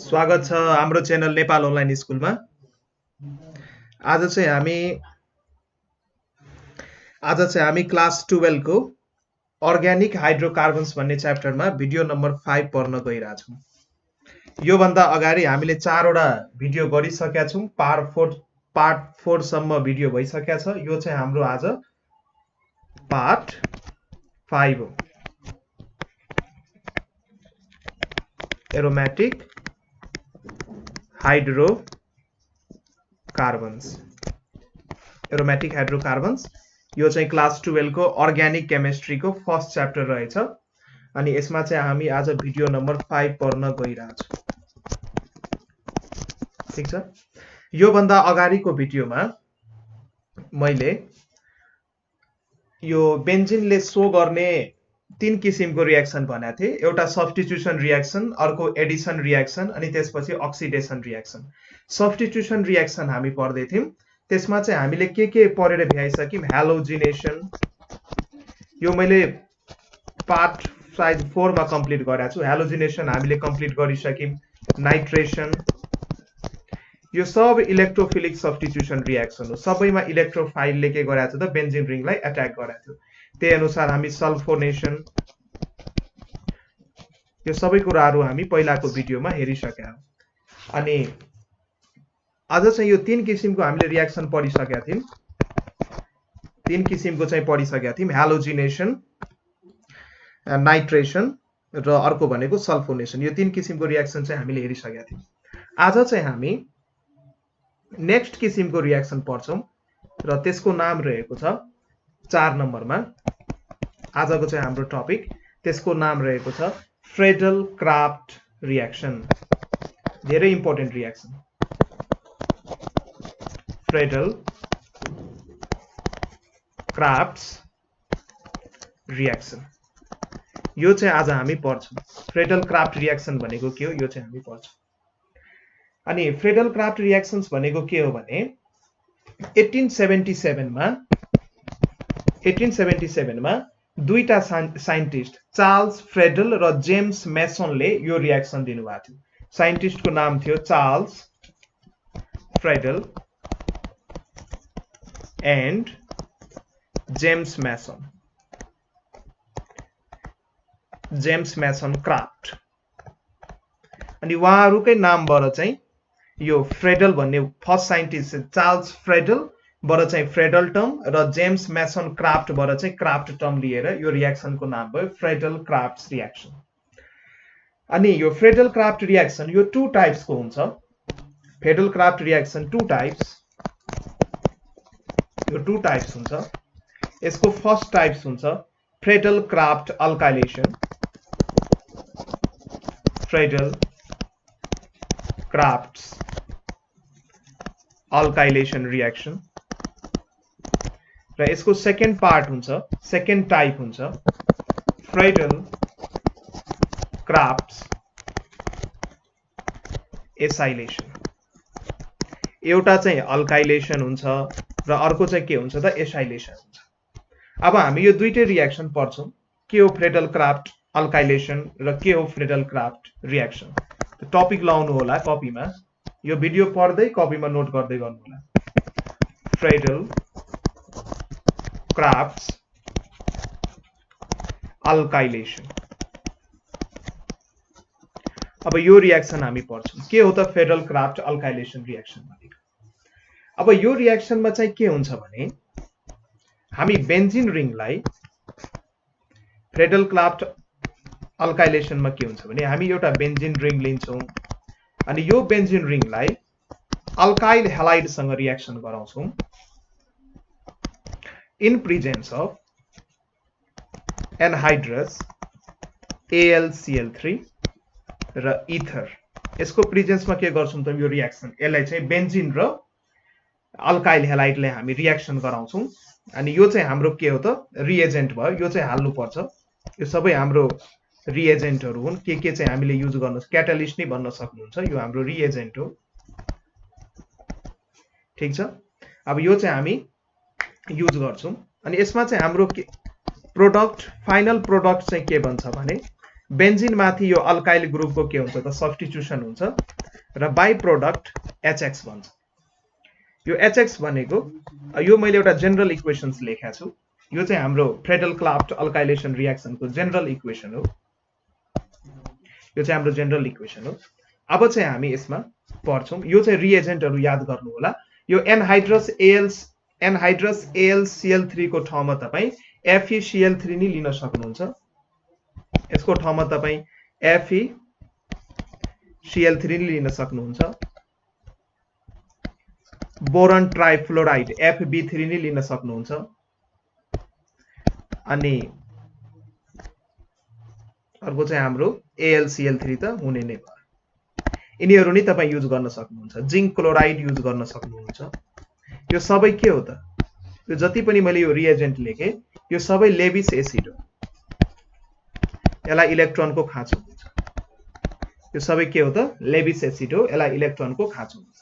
स्वागत छ हाम्रो च्यानल नेपाल अनलाइन स्कुलमा। आज चाहिँ हामी क्लास 12 को अर्ग्यानिक हाइड्रोकार्बन्स भन्ने च्याप्टरमा भिडियो नम्बर 5 पढ्न गइरहेछौँ। यो भन्दा अगाडि हामीले 4 वटा भिडियो गरिसकेका छौँ। पार्ट 4 सम्म भिडियो भइसकेको छ। यो चाहिँ हाम्रो आज पार्ट 5 हो। एरोमेटिक हाइड्रोकार्बन्स यो चाहिँ क्लास 12 को अर्ग्यानिक केमिस्ट्री को फर्स्ट च्याप्टर रहेछ। अनि यसमा चाहिँ हामी आज भिडियो नम्बर 5 पढ्न गइरहेछौँ। ठीक छ। यो भन्दा अगाडिको भिडियोमा मैले यो बेन्जिनले शो गर्ने 3 किसिमको रियाक्सन भनेको थिएँ। एउटा सब्स्टिट्युसन रियाक्सन, अर्को एडिसन रियाक्सन अनि त्यसपछि अक्सिडेसन रियाक्सन। सब्स्टिट्युसन रियाक्सन हामी पढ्दै थियौं। त्यसमा चाहिँ हामीले के पढेर भ्याइसक्यौं। हेलोजिनेसन, यो मैले पार्ट साइज 4 मा कम्प्लिट गरेको छु। हेलोजिनेसन हामीले कम्प्लिट गरिसक्यौं। नाइट्रेसन, यो सब इलेक्ट्रोफिलिक सब्स्टिट्युसन रियाक्सन हो। सबैमा इलेक्ट्रोफाइलले के गरेको छ त बेन्जिन रिङलाई अट्याक गरेको थियो। त्यही अनुसार हामी सल्फोनेसन, यो सबै कुराहरू हामी पहिलाको भिडियोमा हेरिसकेका हौं। अनि आज चाहिँ यो 3 किसिमको हामीले रियाक्सन पढिसकेका थियौं। 3 किसिमको चाहिँ पढिसकेका थियौं। हेलोजिनेसन, नाइट्रेसन र अर्को भनेको सल्फोनेसन। यो 3 किसिमको रियाक्सन चाहिँ हामीले हेरिसकेका थियौं। आज चाहिँ हामी नेक्स्ट किसिमको रियाक्सन पढ्छौं र त्यसको नाम रहेको छ 4 नम्बरमा। आजको चाहिँ हाम्रो टपिक, त्यसको नाम रहेको छ फ्रेडल-क्राफ्ट रियाक्सन। धेरै इम्पोर्टेन्ट रियाक्सन, फ्रेडल-क्राफ्ट रियाक्सन। यो चाहिँ आज हामी पढ्छौं। फ्रेडल-क्राफ्ट रियाक्सन भनेको के हो, यो चाहिँ हामी पढ्छौं। अनि फ्रेडल-क्राफ्ट रियाक्सन्स भनेको के हो भने 1877 मा दुईटा साइन्टिस्ट, चार्ल्स फ्रेडल र जेम्स मेसनले यो रियाक्सन दिनुभएको थियो। साइन्टिस्टको नाम थियो Charles Friedel and James mason craft. अनि उहाँहरूकै नामबाट चाहिँ यो फ्रेडल भन्ने फर्स्ट साइन्टिस्ट चार्ल्स फ्रेडल बाट चाहिँ फ्रेडल टर्म र जेम्स मेसन क्राफ्ट बाट चाहिँ क्राफ्ट टर्म लिएर यो रियाक्सनको नाम भयो फ्रेडल-क्राफ्ट रियाक्सन। अनि यो फ्रेडल-क्राफ्ट रियाक्सन यो 2 टाइप्स को हुन्छ। फ्रेडल-क्राफ्ट रियाक्सन 2 टाइप्स, यो 2 टाइप्स हुन्छ। यसको फर्स्ट टाइप्स हुन्छ फ्रेडल-क्राफ्ट अल्काइलेसन, फ्रेडल-क्राफ्ट अल्काइलेसन रियाक्सन। र यसको सेकेन्ड टाइप हुन्छ फ्रेडल-क्राफ्ट एसाइलेसन। एउटा चाहिँ अल्काइलेसन हुन्छ र अर्को चाहिँ के हुन्छ त एसाइलेसन हुन्छ। अब हामी यो दुईटै रियाक्सन पढ्छौं। के हो फ्रेडल-क्राफ्ट अल्काइलेसन र के हो फ्रेडल-क्राफ्ट रियाक्सन। टपिक लाउनु होला कपीमा। यो भिडियो पढ्दै कपीमा नोट गर्दै गर्नु होला। फ्रेडल-क्राफ्ट अल्काइलेसन। अब यो रियाक्सन हामी पढ्छौं। के हो त फ्रेडल-क्राफ्ट अल्काइलेसन रियाक्सन भनेको। अब यो रियाक्सनमा चाहिँ के हुन्छ भने हामी बेन्जिन रिङलाई फ्रेडल-क्राफ्ट अल्काइलेसनमा के हुन्छ भने हामी एउटा बेन्जिन रिङ लिन्छौं। अनि यो बेन्जिन रिङलाई अल्काइल हेलाइडसँग रियाक्सन गराउँछौं in presence of anhydrous AlCl3 र इथर। यसको प्रेजेन्समा के गर्छौं त यो रियाक्सन, यसलाई चाहिँ बेन्जिन र अल्काइल हेलाइडले हामी रियाक्सन गराउँछौं। अनि यो चाहिँ हाम्रो के हो त रिएजेन्ट भयो। यो चाहिँ हाल्नु पर्छ। यो सबै हाम्रो रिएजेन्टहरु हुन्। के चाहिँ हामीले युज गर्न, क्याटालिस्ट नै भन्न सक्नुहुन्छ। यो हाम्रो रिएजेन्ट हो। ठीक छ। अब यो चाहिँ हामी युज गर्छौं। अनि यसमा चाहिँ हाम्रो प्रोडक्ट, फाइनल प्रोडक्ट चाहिँ के बन्छ भने बेन्जिन माथि यो अल्काइल ग्रुपको के हुन्छ त सब्स्टिट्युसन हुन्छ र बाइ प्रोडक्ट HX भन्छ। यो HX भनेको यो मैले एउटा जनरल इक्वेशन्स लेखेको छु। यो चाहिँ हाम्रो फ्रेडल-क्लाफ्ट अल्काइलेसन रिएक्सनको जनरल इक्वेशन हो। यो चाहिँ हाम्रो जनरल इक्वेशन हो। अब चाहिँ हामी यसमा पढ्छौं। यो चाहिँ रिएजेन्टहरु याद गर्नु होला। यो एनहाइड्रस AlCl3 को ठाउँमा तपाई FeCl3 नि लिन सक्नुहुन्छ। यसको ठाउँमा तपाई FeCl3 नि लिन सक्नुहुन्छ। बोरन ट्राइफ्लोराइड FB3 नि लिन सक्नुहुन्छ। अनि अर्को चाहिँ हाम्रो AlCl3 त हुने नै भयो। यिनीहरु नि तपाई युज गर्न सक्नुहुन्छ। जिंक क्लोराइड युज गर्न सक्नुहुन्छ। यो सबै के हो त? यो जति पनि मैले यो रिएजेन्ट लेखे यो सबै लेविस एसिड हो। यसलाई इलेक्ट्रोनको खाँचो हुन्छ। यो सबै के हो त? लेविस एसिड हो। यसलाई इलेक्ट्रोनको खाँचो हुन्छ।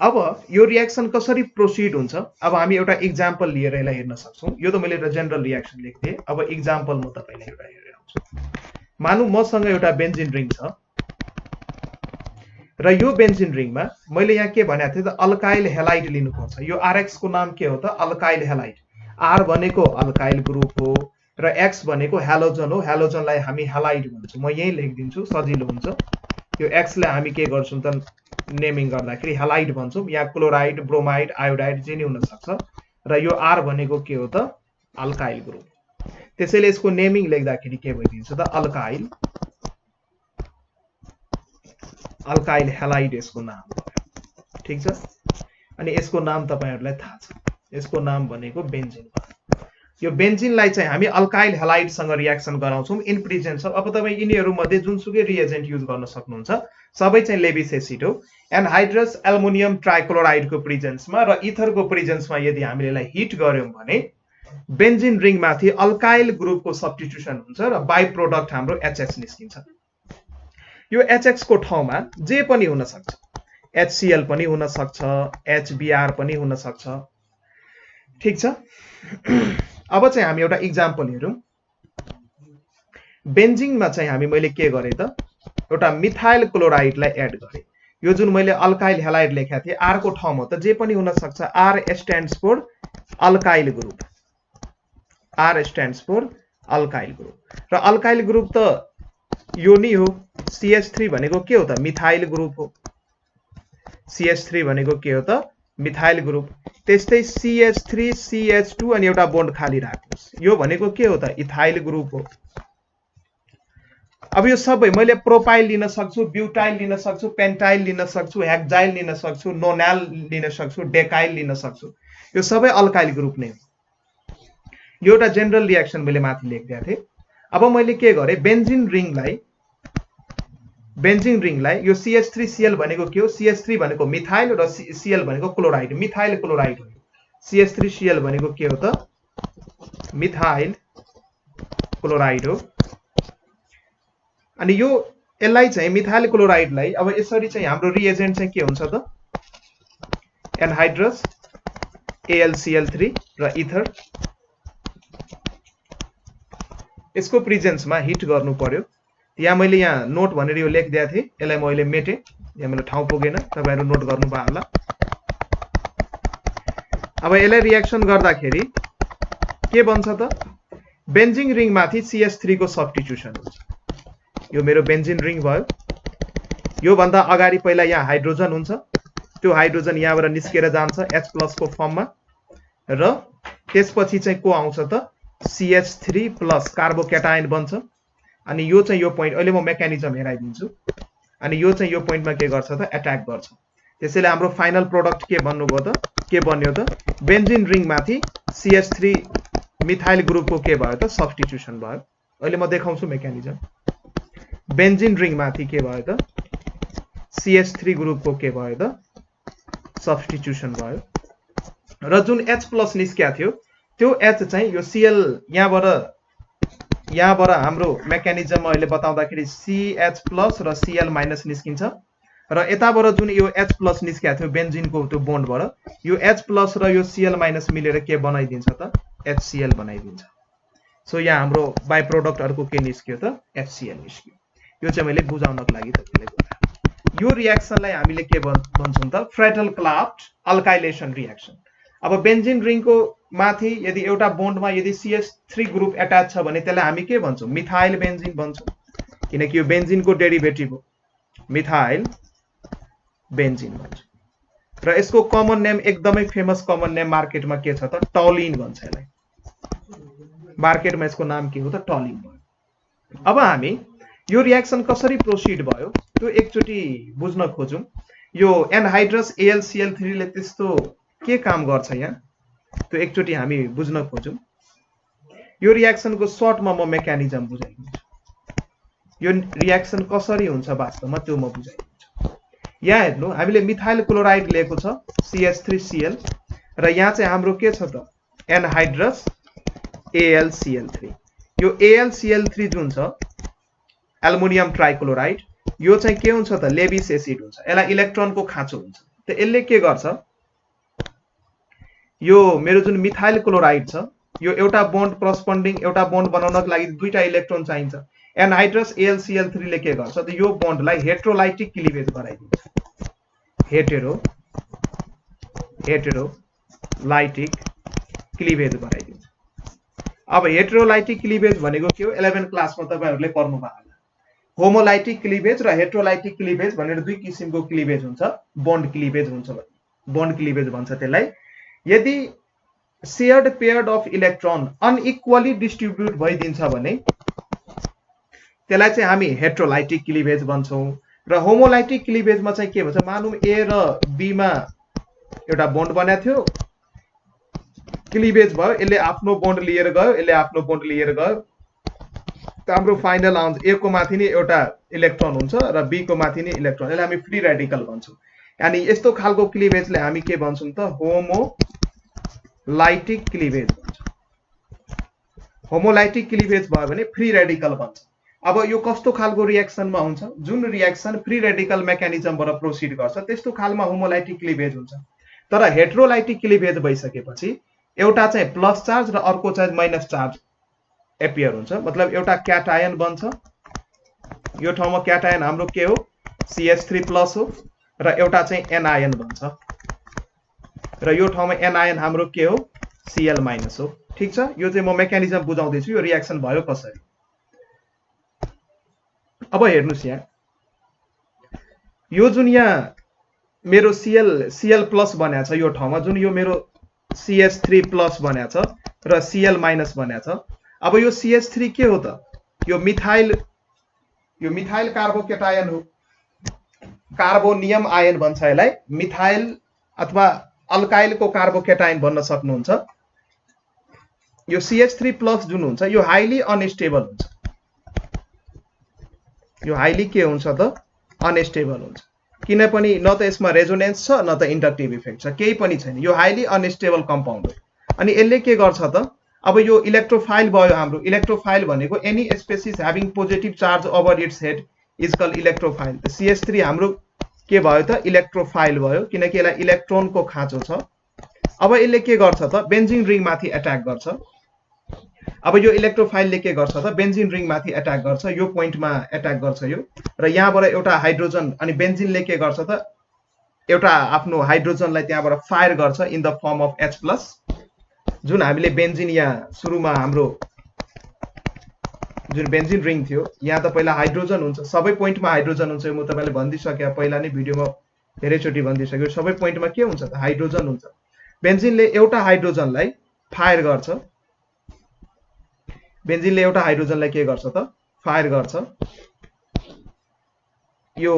अब यो रिएक्सन कसरी प्रोसिड हुन्छ? अब हामी एउटा एक्जाम्पल लिएर यसलाई हेर्न सक्छौं। यो त मैले एउटा जनरल रिएक्सन लेख्थे। अब एक्जाम्पल म तपाईलाई एउटा हेरेर आउँछु। मानौ मसँग एउटा बेन्जिन रिङ छ र यो बेन्जिन रिङमा मैले यहाँ के भनेको थिए त अल्काइल हेलाइड लिनुपर्छ। यो RX को नाम के हो त? Alkyl halide. R भनेको अल्काइल ग्रुप हो र X भनेको हेलोजन हो। हेलोजनलाई हामी हेलाइड भन्छौं। म यही लेखिदिन्छु सजिलो हुन्छ। यो X लाई हामी के गर्छौं त नेमिङ गर्दाखेरि हेलाइड भन्छौं। या क्लोराइड, ब्रोमाइड, आयोडाइड जे नि हुन सक्छ। र यो R भनेको के हो त? Alkyl group. त्यसैले यसको नेमिङ लेख्दाखेरि के भइदिन्छ त? अल्काइल हेलाइड यसको नाम हो। ठीक छ? अनि यसको नाम तपाईहरुलाई थाहा छ। यसको नाम भनेको बेन्जिन हो। यो बेन्जिनलाई चाहिँ हामी अल्काइल हेलाइड सँग रिएक्सन गराउँछौं इन प्रेजेन्स अफ। अब तपाई यिनीहरु मध्ये जुनसुकै रिएजेन्ट युज गर्न सक्नुहुन्छ। सबै चाहिँ लेविस एसिड हो। एनहाइड्रस एल्युमिनियम ट्राइक्लोराइड को प्रेजेन्समा र इथर को प्रेजेन्समा यदि हामीले यसलाई हिट गर्यौं भने बेन्जिन रिङ माथि अल्काइल ग्रुपको सब्स्टिट्युसन हुन्छ र बाइ प्रोडक्ट हाम्रो HX निस्किन्छ। यो HX को ठाउँमा जे पनि हुन सक्छ। HCl पनि हुन सक्छ, HBr पनि हुन सक्छ। ठीक छ? अब चाहिँ हामी एउटा एक्जाम्पल हेरौं। बेन्जिनमा चाहिँ हामी मैले के गरे त? एउटा मिथाइल क्लोराइडलाई एड गरे। यो जुन मैले अल्काइल हेलाइड लेखेको थिए R को ठाउँमा त जे पनि हुन सक्छ। R stands for alkyl group. R stands for alkyl group. र अल्काइल ग्रुप त यो नि हो। CH3 भनेको के हो त? मिथाइल ग्रुप हो। CH3 भनेको के हो त? Methyl group. त्यस्तै CH3 CH2 अनि एउटा बोन्ड खाली राख्नुस्। यो भनेको के हो त? इथाइल ग्रुप हो। अब यो सबै मैले प्रोपाइल लिन सक्छु, ब्युटाइल लिन सक्छु, पेन्टाइल लिन सक्छु, हेक्साइल लिन सक्छु, नोनाल लिन सक्छु, डेकाइल लिन सक्छु। यो सबै अल्काइल ग्रुप नै हो। यो एउटा जनरल रिएक्सन मैले माथि लेखिदिएको थिए। अब मैले के गरे? बेन्जिन रिङलाई यो CH3Cl भनेको के हो? CH3 भनेको मिथाइल र Cl भनेको क्लोराइड। मिथाइल क्लोराइड हो। CH3Cl भनेको के हो त? मिथाइल क्लोराइड हो। अनि यो यसलाई चाहिँ मिथाइल क्लोराइडलाई अब यसरी चाहिँ हाम्रो रिएजेन्ट चाहिँ के हुन्छ त? एनहाइड्रस AlCl3 र इथर यसको प्रेजेन्समा हिट गर्नु पर्यो। यहाँ मैले यहाँ नोट भनेर यो लेखिदिएको थिए। यसलाई मैले मेटे। यहाँ मेरो ठाउँ पुगेन। तपाईहरु नोट गर्नु भयो होला। अब यसलाई रिएक्सन गर्दाखेरि के बन्छ त? बेन्जिन रिङ माथि CH3 को सब्स्टिट्युसन हुन्छ। यो मेरो बेन्जिन रिङ भयो। यो भन्दा अगाडि पहिला यहाँ हाइड्रोजन हुन्छ। त्यो हाइड्रोजन यहाँबाट निस्केर जान्छ H+ को फर्ममा र त्यसपछि चाहिँ को आउँछ त? CH3+ कार्बोक्याटायन बन्छ। अनि यो चाहिँ यो पोइन्ट अहिले म मेकानिजम हेराइदिन्छु। अनि यो चाहिँ यो पोइन्टमा के गर्छ त? अट्याक गर्छ। त्यसैले हाम्रो फाइनल प्रोडक्ट के बन्नु भयो त? के बन्यो त? बेन्जिन रिङ माथि CH3 मिथाइल ग्रुपको के भयो त? सब्स्टिट्युसन भयो। अहिले म देखाउँछु मेकानिजम। बेन्जिन रिङ माथि के भयो त? CH3 ग्रुपको के भयो त? सब्स्टिट्युसन भयो। र जुन H+ निस्केको थियो त्यो H चाहिँ यो Cl यहाँबाट हाम्रो मेकानिजममा अहिले बताउँदाखेरि CH+ र Cl- निस्किन्छ र यताबाट जुन यो H+ निस्केको थियो बेन्जिनको त्यो बोन्डबाट यो H+ र यो Cl- मिलेर के बनाइदिन्छ त? HCl बनाइदिन्छ। सो यहाँ हाम्रो बाइ प्रोडक्ट अर्को के निस्क्यो त HCl निस्क्यो यो चाहिँ मैले बुझाउनको लागि तपाईलाई बताएँ यो रियाक्सनलाई हामीले के भन्छौं त फ्रेटल क्लाफ्ट अल्काइलेसन रियाक्सन अब बेन्जिन रिङको माथि यदि एउटा बोन्डमा यदि CH3 ग्रुप एट्याच छ भने त्यसलाई हामी के भन्छौं मिथाइल बेन्जिन भन्छौं किनकि यो बेन्जिनको डेरिभेटिभ हो मिथाइल बेन्जिन भन्छ र यसको कमन नेम एकदमै फेमस कमन नेम मार्केटमा के छ त टोलिन भन्छ यसलाई मार्केटमा यसको नाम के हो त टोलिन भयो अब हामी यो रियाक्सन कसरी प्रोसिड भयो त्यो एकचोटी बुझ्न खोजौं यो एनहाइड्रस AlCl3 ले त्यस्तो के काम गर्छ यहाँ त्यो एकचोटी हामी बुझ्न खोजौं यो रियाक्सनको सर्टमा म मेकानिजम बुझाइदिन्छु यो रियाक्सन कसरी हुन्छ वास्तवमा त्यो म बुझाइदिन्छु यहाँ हेर्नु हामीले मिथाइल क्लोराइड लिएको छ CH3Cl र यहाँ चाहिँ हाम्रो के छ त एनहाइड्रस AlCl3 यो AlCl3 जुन छ एल्युमिनियम ट्राइक्लोराइड यो चाहिँ के हुन्छ त लेविस एसिड हुन्छ यसलाई इलेक्ट्रोनको खाँचो हुन्छ त यसले के गर्छ यो मेरो जुन मिथाइल क्लोराइड छ यो एउटा बोन्ड करस्पोन्डिङ एउटा बोन्ड बनाउनको लागि दुईटा इलेक्ट्रोन चाहिन्छ एनहाइड्रस AlCl3 ले के गर्छ त यो बोन्डलाई हेटेरोलाइटिक क्लिवेज गराइदिन्छ हेटेरोलाइटिक क्लिवेज गराइदिन्छ अब हेटेरोलाइटिक क्लिवेज भनेको के हो 11 क्लासमा तपाईहरुले पढ्नु भएको होला होमोलाइटिक क्लिवेज र हेटेरोलाइटिक क्लिवेज भनेर दुई किसिमको क्लिवेज हुन्छ बोन्ड क्लिवेज हुन्छ बोन्ड क्लिवेज भन्छ त्यसलाई यदि shared paired of electron unequally distribute भइदिन्छ भने त्यसलाई चाहिँ हामी हेटेरोलाइटिक क्लिवेज भन्छौं र होमोलाइटिक क्लिवेजमा चाहिँ के भन्छ मानौं A र B मा एउटा बोन्ड बनेको थियो क्लिवेज भयो यसले आफ्नो बोन्ड लिएर गयो यसले आफ्नो बोन्ड लिएर गयो त हाम्रो फाइनल आउँछ A को माथि नै एउटा इलेक्ट्रोन हुन्छ र B को माथि नै इलेक्ट्रोन यसलाई हामी फ्री रेडिकल भन्छौं यानी यस्तो खालको क्लिवेजले हामी के भन्छौं त होमोलाइटिक क्लिवेज भन्छौं होमोलाइटिक क्लिवेज भयो भने फ्री रेडिकल भन्छ अब यो कस्तो खालको रियाक्सनमा हुन्छ जुन रियाक्सन फ्री रेडिकल मेकानिजमबाट प्रोसिड गर्छ त्यस्तो खालमा होमोलाइटिक क्लिवेज हुन्छ तर हेटेरोलाइटिक क्लिवेज भइसकेपछि एउटा चाहिँ प्लस चार्ज र अर्को चाहिँ माइनस चार्ज एपियर हुन्छ मतलब एउटा क्याटायन बन्छ यो ठाउँमा क्याटायन हाम्रो के हो CH3+ हो र एउटा चाहिँ एनायन बन्छ र यो ठाउँमा एनायन हाम्रो के हो Cl- हो ठीक छ यो चाहिँ म मेकानिजम बुझाउँदै छु यो रियाक्सन भयो कसरी अब हेर्नुस् यहाँ यो जुन यहाँ मेरो Cl+ बनेको छ यो ठाउँमा जुन यो मेरो CH3+ बनेको छ र Cl- बनेको छ अब यो CH3 के हो त यो मिथाइल कार्बोकेटायन हो कार्बोनियम आयन भन्छ यसलाई मिथाइल अथवा अल्काइलको कार्बोकेटायन भन्न सक्नुहुन्छ यो CH3+ जुन हुन्छ यो हाइली अनस्टेबल हुन्छ यो हाइली के हुन्छ त अनस्टेबल हुन्छ किनभने न त यसमा रेजोनेन्स छ न त इन्डक्टिभ इफेक्ट छ केही पनि छैन यो हाइली अनस्टेबल कम्पाउन्ड हो अनि यसले के गर्छ त अब यो इलेक्ट्रोफाइल भयो हाम्रो इलेक्ट्रोफाइल भनेको any species having positive charge over its head is called electrophile CH3 हाम्रो के भयो त इलेक्ट्रोफाइल भयो किनकि यसलाई इलेक्ट्रोनको खाँचो छ अब यसले के गर्छ त बेन्जिन रिङ माथि अट्याक गर्छ अब यो इलेक्ट्रोफाइलले के गर्छ त बेन्जिन रिङ माथि अट्याक गर्छ यो पोइन्टमा अट्याक गर्छ यो र यहाँबाट एउटा हाइड्रोजन अनि बेन्जिनले के गर्छ त एउटा आफ्नो हाइड्रोजनलाई त्यहाँबाट फायर गर्छ in the form of H+ जुन हामीले बेन्जिन यहाँ सुरुमा हाम्रो जुन बेन्जिन रिङ थियो यहाँ त पहिला हाइड्रोजन हुन्छ सबै पोइन्टमा हाइड्रोजन हुन्छ म तपाईलाई भन्दिसके पहिला नै भिडियोमा धेरैचोटी भन्दिसके सबै पोइन्टमा के हुन्छ त हाइड्रोजन हुन्छ बेन्जिनले एउटा हाइड्रोजनलाई फायर गर्छ बेन्जिनले एउटा हाइड्रोजनलाई के गर्छ त फायर गर्छ यो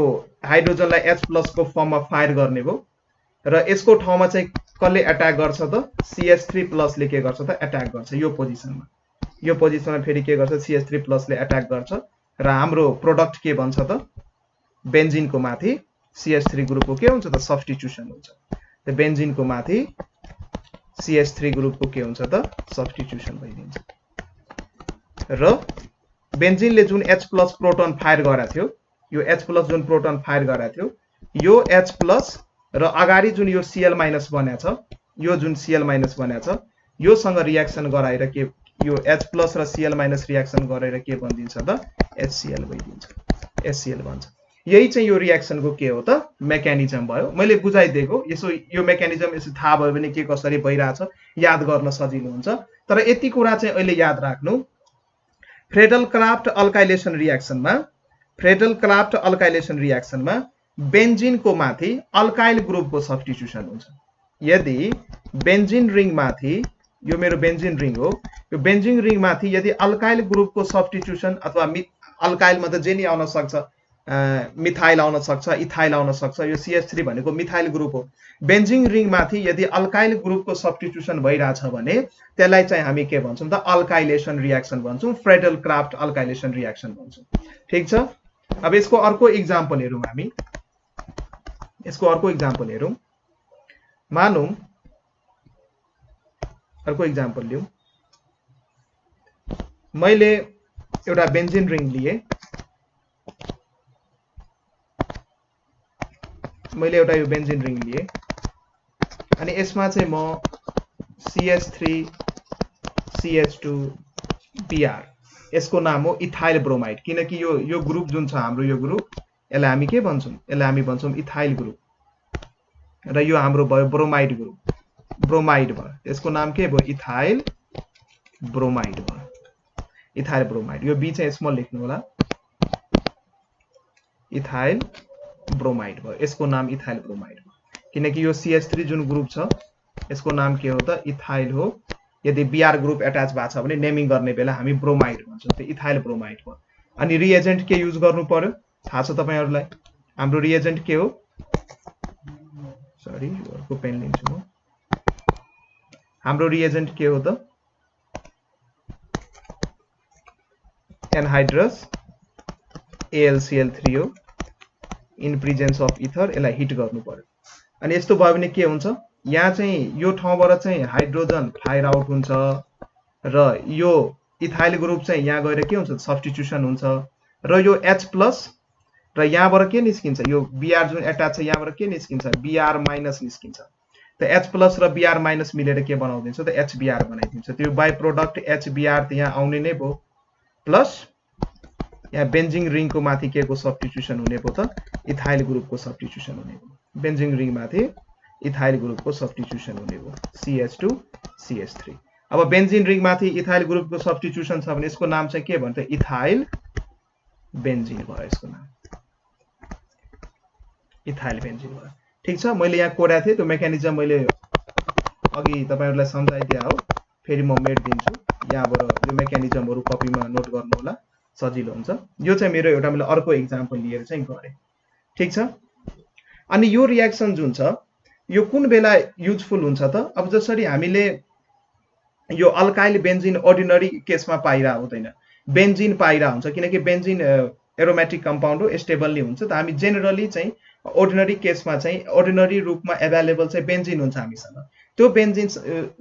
हाइड्रोजनलाई H+ को फर्ममा फायर गर्ने भो र यसको ठाउँमा चाहिँ कसले अट्याक गर्छ त CH3+ ले के गर्छ त अट्याक गर्छ यो पोजिसनमा फेरि के गर्छ CH3+ ले अट्याक गर्छ र हाम्रो प्रोडक्ट के भन्छ त बेन्जिनको माथि CH3 ग्रुपको के हुन्छ त सब्स्टिट्युसन हुन्छ त बेन्जिनको माथि CH3 ग्रुपको के हुन्छ त सब्स्टिट्युसन भइदिन्छ र बेन्जिनले जुन H+ प्रोटोन फायर गरेको थियो यो H+ जुन प्रोटोन फायर गरेको थियो यो H+ र अगाडि जुन यो Cl- बनेको छ यो जुन Cl- बनेको छ योसँग रियाक्सन गराएर यो H प्लस र Cl माइनस रियाक्सन गरेर के बनिन्छ त HCl भइदिन्छ, HCl भन्छ। यही चाहिँ यो रियाक्सनको के हो त मेकानिजम भयो। मैले बुझाइदिएको, यसो यो मेकानिजम यसो थाहा भयो भने के कसरी भइरहेछ याद गर्न सजिलो हुन्छ। तर यति कुरा चाहिँ अहिले याद राख्नु, फ्रेडल क्राफ्ट अल्काइलेसन रियाक्सनमा, फ्रेडल क्राफ्ट अल्काइलेसन रियाक्सनमा बेन्जिनको माथि अल्काइल ग्रुपको सब्स्टिट्युसन हुन्छ। यदि बेन्जिन रिङ माथि, यो मेरो बेन्जिन रिङ हो, यो बेन्जिन रिङ माथि यदि अल्काइल ग्रुपको सब्स्टिट्युसन अथवा अल्काइलमा त जे नि आउन सक्छ, मिथाइल आउन सक्छ, इथाइल आउन सक्छ, यो CH3 भनेको मिथाइल ग्रुप हो। बेन्जिन रिङ माथि यदि अल्काइल ग्रुपको सब्स्टिट्युसन भइरहेछ भने त्यसलाई चाहिँ हामी के भन्छौँ त अल्काइलेसन रियाक्सन भन्छौँ, फ्रेडल क्राफ्ट अल्काइलेसन रियाक्सन भन्छौँ। ठिक छ। अब यसको अर्को इक्जाम्पल हेरौँ हामी, यसको अर्को इक्जाम्पल हेरौँ। मानौँ अर्को इक्जाम्पल लिउँ, मैले एउटा बेन्जिन रिङ लिए, मैले एउटा यो बेन्जिन रिङ लिए अनि यसमा चाहिँ म CH3 CH2 Br, यसको नाम हो इथाइल ब्रोमाइड, किनकि यो ग्रुप जुन छ हाम्रो, यो ग्रुप यसलाई हामी के भन्छौँ, यसलाई हामी भन्छौँ इथाइल ग्रुप, र यो हाम्रो भयो ब्रोमाइड ग्रुप, ब्रोमाइड भयो, यसको नाम के भयो इथाइल ब्रोमाइड भयो, इथाइल ब्रोमाइड। यो बी चाहिँ स्मल लेख्नु होला, इथाइल ब्रोमाइड भयो, यसको नाम इथाइल ब्रोमाइड हो, किनकि यो CH3 जुन ग्रुप छ यसको नाम के हो त इथाइल हो। यदि Br ग्रुप एट्याच भएको छ भने नेमिङ गर्ने बेला हामी ब्रोमाइड भन्छौँ, त्यो इथाइल ब्रोमाइड हो। अनि रिएजेन्ट के युज गर्नु पर्यो थाहा छ तपाईहरुलाई, हाम्रो रिएजेन्ट के हो, सरी अर्को पेन लिन्छु म, हाम्रो रिएजेन्ट के हो त एनहाइड्रस AlCl3 हो, इन प्रेजेन्स अफ इथर, यसलाई हिट गर्नु पर्यो। अनि यस्तो भयो भने के हुन्छ, यहाँ चाहिँ यो ठाउँबाट चाहिँ हाइड्रोजन फायर आउट हुन्छ र यो इथाइल ग्रुप चाहिँ यहाँ गएर के हुन्छ सब्स्टिट्युसन हुन्छ र यो H प्लस र यहाँबाट के निस्किन्छ, यो Br जुन एट्याच छ यहाँबाट के निस्किन्छ Br माइनस निस्किन्छ। त H प्लस र Br माइनस मिलेर के बनाउँदिन्छ त HBr बनाइदिन्छ। त्यो बाइ प्रोडक्ट HBr त यहाँ आउने नै भयो, प्लस यहाँ बेन्जिन रिङको माथि के को सब्स्टिट्युसन हुने भयो त इथाइल ग्रुपको सब्स्टिट्युसन हुने भयो, बेन्जिन रिङ माथि इथाइल ग्रुपको सब्स्टिट्युसन हुने भयो CH2 CH3। अब बेन्जिन रिङ माथि इथाइल ग्रुपको सब्स्टिट्युसन छ भने यसको नाम चाहिँ के भन्छ इथाइल बेन्जिन भयो, यसको नाम इथाइल बेन्जिन भयो। ठीक छ, मैले यहाँ कोडाएको थिएँ, त्यो मेकानिजम मैले अघि तपाईहरुलाई सम्झाइदिए हो, फेरि म मेट्दिन्छु, यहाँबाट यो मेकानिजमहरु कपीमा नोट गर्नु होला, सजिलो हुन्छ। यो चाहिँ मेरो एउटा मैले अर्को इक्जाम्पल लिएर चाहिँ गरे। ठीक छ। अनि यो रियाक्सन जुन छ यो कुन बेला युजफुल हुन्छ त, अब जसरी हामीले यो अल्काइल बेन्जिन अर्डिनरी केसमा पाइरा हुँदैन, बेन्जिन पाइरा हुन्छ, किनकि बेन्जिन एरोमेटिक कम्पाउन्ड हो, स्टेबल नै हुन्छ। त हामी जेनरली चाहिँ अर्डिनरी केसमा चाहिँ अर्डिनरी रूपमा एभाइलेबल चाहिँ बेन्जिन हुन्छ हामीसँग, त्यो बेन्जिन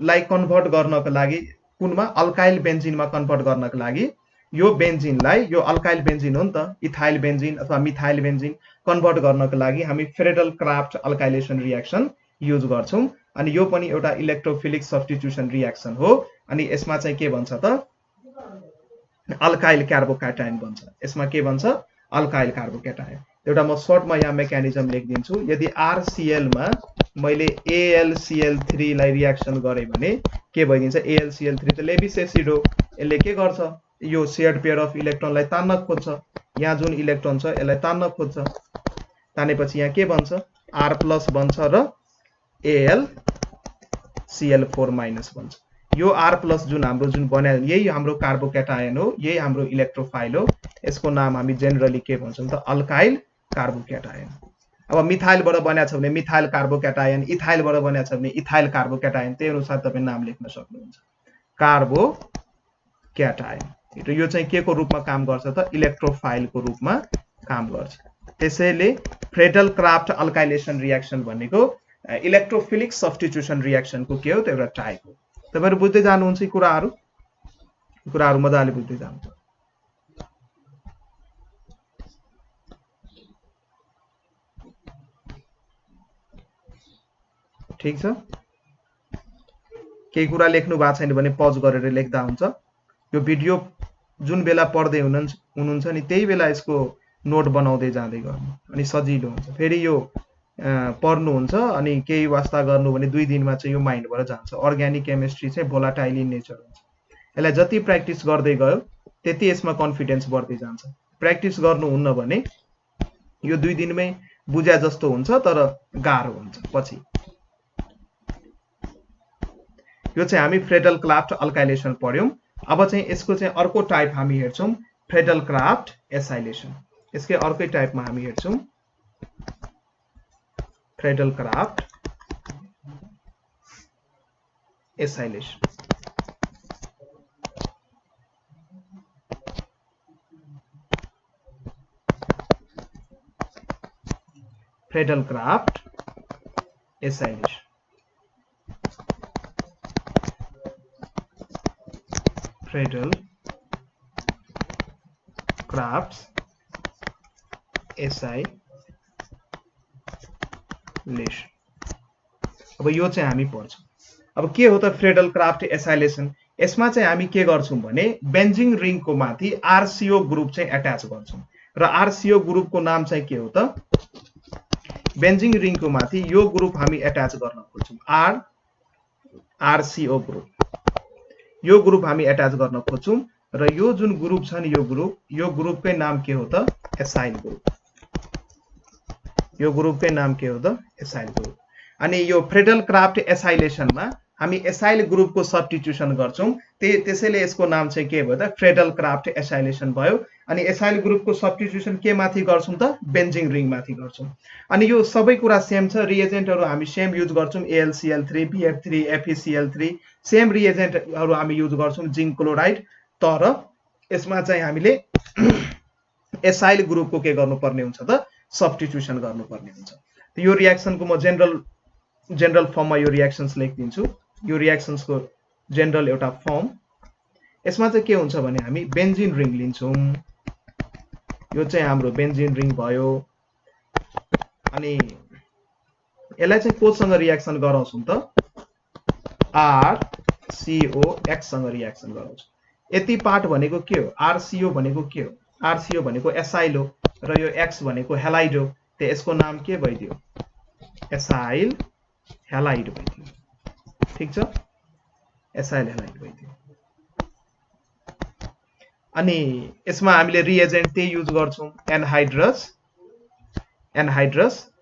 लाई कन्भर्ट गर्नको लागि कुनमा अल्काइल बेन्जिनमा कन्भर्ट गर्नको लागि यो बेन्जिनलाई, यो अल्काइल बेन्जिन हो नि त, इथाइल बेन्जिन अथवा मिथाइल बेन्जिन कन्भर्ट गर्नको लागि हामी फ्रेडल क्राफ्ट अल्काइलेसन रियाक्सन युज गर्छौं। अनि यो पनि एउटा इलेक्ट्रोफिलिक सब्स्टिट्युसन रियाक्सन हो। अनि यसमा चाहिँ के भन्छ त अल्काइल कार्बोक्याटायन बन्छ, यसमा के भन्छ अल्काइल कार्बोक्याटायन। एउटा म सर्टमा यहाँ मेकानिजम लेखिदिन्छु। यदि RCl मा मैले AlCl3 लाई रियाक्सन गरे भने के भइदिन्छ, AlCl3 त लेविस एसिड हो, यसले के गर्छ यो शेयर्ड पेयर अफ इलेक्ट्रोनलाई तान्न खोज्छ, यहाँ जुन इलेक्ट्रोन छ यसलाई तान्न खोज्छ, तानेपछि यहाँ के बन्छ R+ बन्छ र AlCl4- बन्छ। यो R+ जुन हाम्रो जुन बन्या यही हाम्रो कार्बोक्याटायन हो, यही हाम्रो इलेक्ट्रोफाइल हो, यसको नाम हामी जेनरली के भन्छौं त अल्काइल कार्बोक्याटायन। अब मिथाइलबाट बन्या छ भने मिथाइल कार्बोक्याटायन, इथाइलबाट बन्या छ भने इथाइल कार्बोक्याटायन, त्यही अनुसार तपाईं नाम लेख्न सक्नुहुन्छ कार्बोक्याटायन। र यो चाहिँ के को रूपमा काम गर्छ त इलेक्ट्रोफाइलको रूपमा काम गर्छ। त्यसैले फ्रेडल क्राफ्ट अल्काइलेसन रियाक्सन भनेको इलेक्ट्रोफिलिक सब्स्टिट्युसन रियाक्सनको के हो त एउटा टाइप हो। तपाईहरु बुझ्दै जानुहुन्छ यी कुराहरु मजाले बुझ्दै जानुहुन्छ। ठीक छ। केही कुरा लेख्नु भएको छैन भने पज गरेर लेख्दा हुन्छ। यो भिडियो जुन बेला पढ्दै हुनुहुन्छ नि त्यही बेला यसको नोट बनाउँदै जाँदै गर्नु अनि सजिलो हुन्छ। फेरि यो पढ्नुहुन्छ अनि केही वास्ता गर्नु भने 2 दिनमा चाहिँ यो माइन्डबाट जान्छ। अर्ग्यानिक केमिस्ट्री चाहिँ भोलाटाइल इन नेचर हुन्छ। यसलाई जति प्र्याक्टिस गर्दै गयो त्यति यसमा कन्फिडेन्स बढ्दै जान्छ। प्र्याक्टिस गर्नुहुन्न भने यो 2 दिनमै बुझ्या जस्तो हुन्छ तर गाह्रो हुन्छ पछि। यो चाहिँ हामी फ्रेडल क्राफ्ट अल्काइलेसन पढ्यौं। अब चाहिँ यसको चाहिँ अर्को टाइप हामी हेर्छौं फ्रेडल क्राफ्ट एसाइलेसन। यसकै अर्कै टाइपमा हामी हेर्छौं Friedel Crafts acylation. Friedel Crafts acylation. Friedel Crafts acylation. अब यो चाहिँ हामी पढ्छौं। अब के हो त फ्रेडल क्राफ्ट एसाइलेसन? यसमा चाहिँ हामी के गर्छौं भने बेन्जिन रिङको माथि आरसीओ ग्रुप चाहिँ एट्याच गर्छौं र आरसीओ ग्रुपको नाम चाहिँ के हो त? बेन्जिन रिङको माथि यो ग्रुप हामी एट्याच गर्न खोज्छौं आरसीओ ग्रुप। यो ग्रुप हामी एट्याच गर्न खोज्छौं र यो जुन ग्रुप छ नि यो ग्रुपकै नाम के हो त? Acyl group. यो ग्रुपकै नाम के हो त? Acyl group. अनि यो फ्रेडल क्राफ्ट एसाइलेसनमा हामी एसाइल ग्रुपको सब्स्टिट्युसन गर्छौं। त्यसैले यसको नाम चाहिँ के भयो त? फ्रेडल क्राफ्ट एसाइलेसन भयो। अनि एसाइल ग्रुपको सब्स्टिट्युसन के माथि गर्छौं त? बेन्जिन रिङ माथि गर्छौं। अनि यो सबै कुरा सेम छ। रिएजेन्टहरु हामी सेम युज गर्छौं AlCl3 BF3 FeCl3 सेम रिएजेन्टहरु हामी युज गर्छौं जिंक क्लोराइड। तर यसमा चाहिँ हामीले एसाइल ग्रुपको के गर्नुपर्ने हुन्छ त? सब्स्टिट्युसन गर्नुपर्ने हुन्छ। यो रिएक्सनको म जनरल फर्ममा यो रिएक्सन्स लेखिदिन्छु। यो रिएक्सन्सको जनरल एउटा फर्म। यसमा चाहिँ के हुन्छ भने हामी बेन्जिन रिङ लिन्छौं। यो चाहिँ हाम्रो बेन्जिन रिङ भयो। अनि यसलाई चाहिँ कोसँग रिएक्सन गराउँछौं त? RCOX सँग रिएक्सन गराउँछौं। यति पार्ट भनेको के हो? RCO भनेको के हो? RCO भनेको एसाइल हो र यो X भनेको हेलाइड हो। त यसको नाम के भइदियो? एसाइल हेलाइड भइदियो। ठीक छ? एसाइल हेलाइड भइदियो। अनि यसमा हामीले रिएजेन्ट त्यही युज गर्छौं anhydrous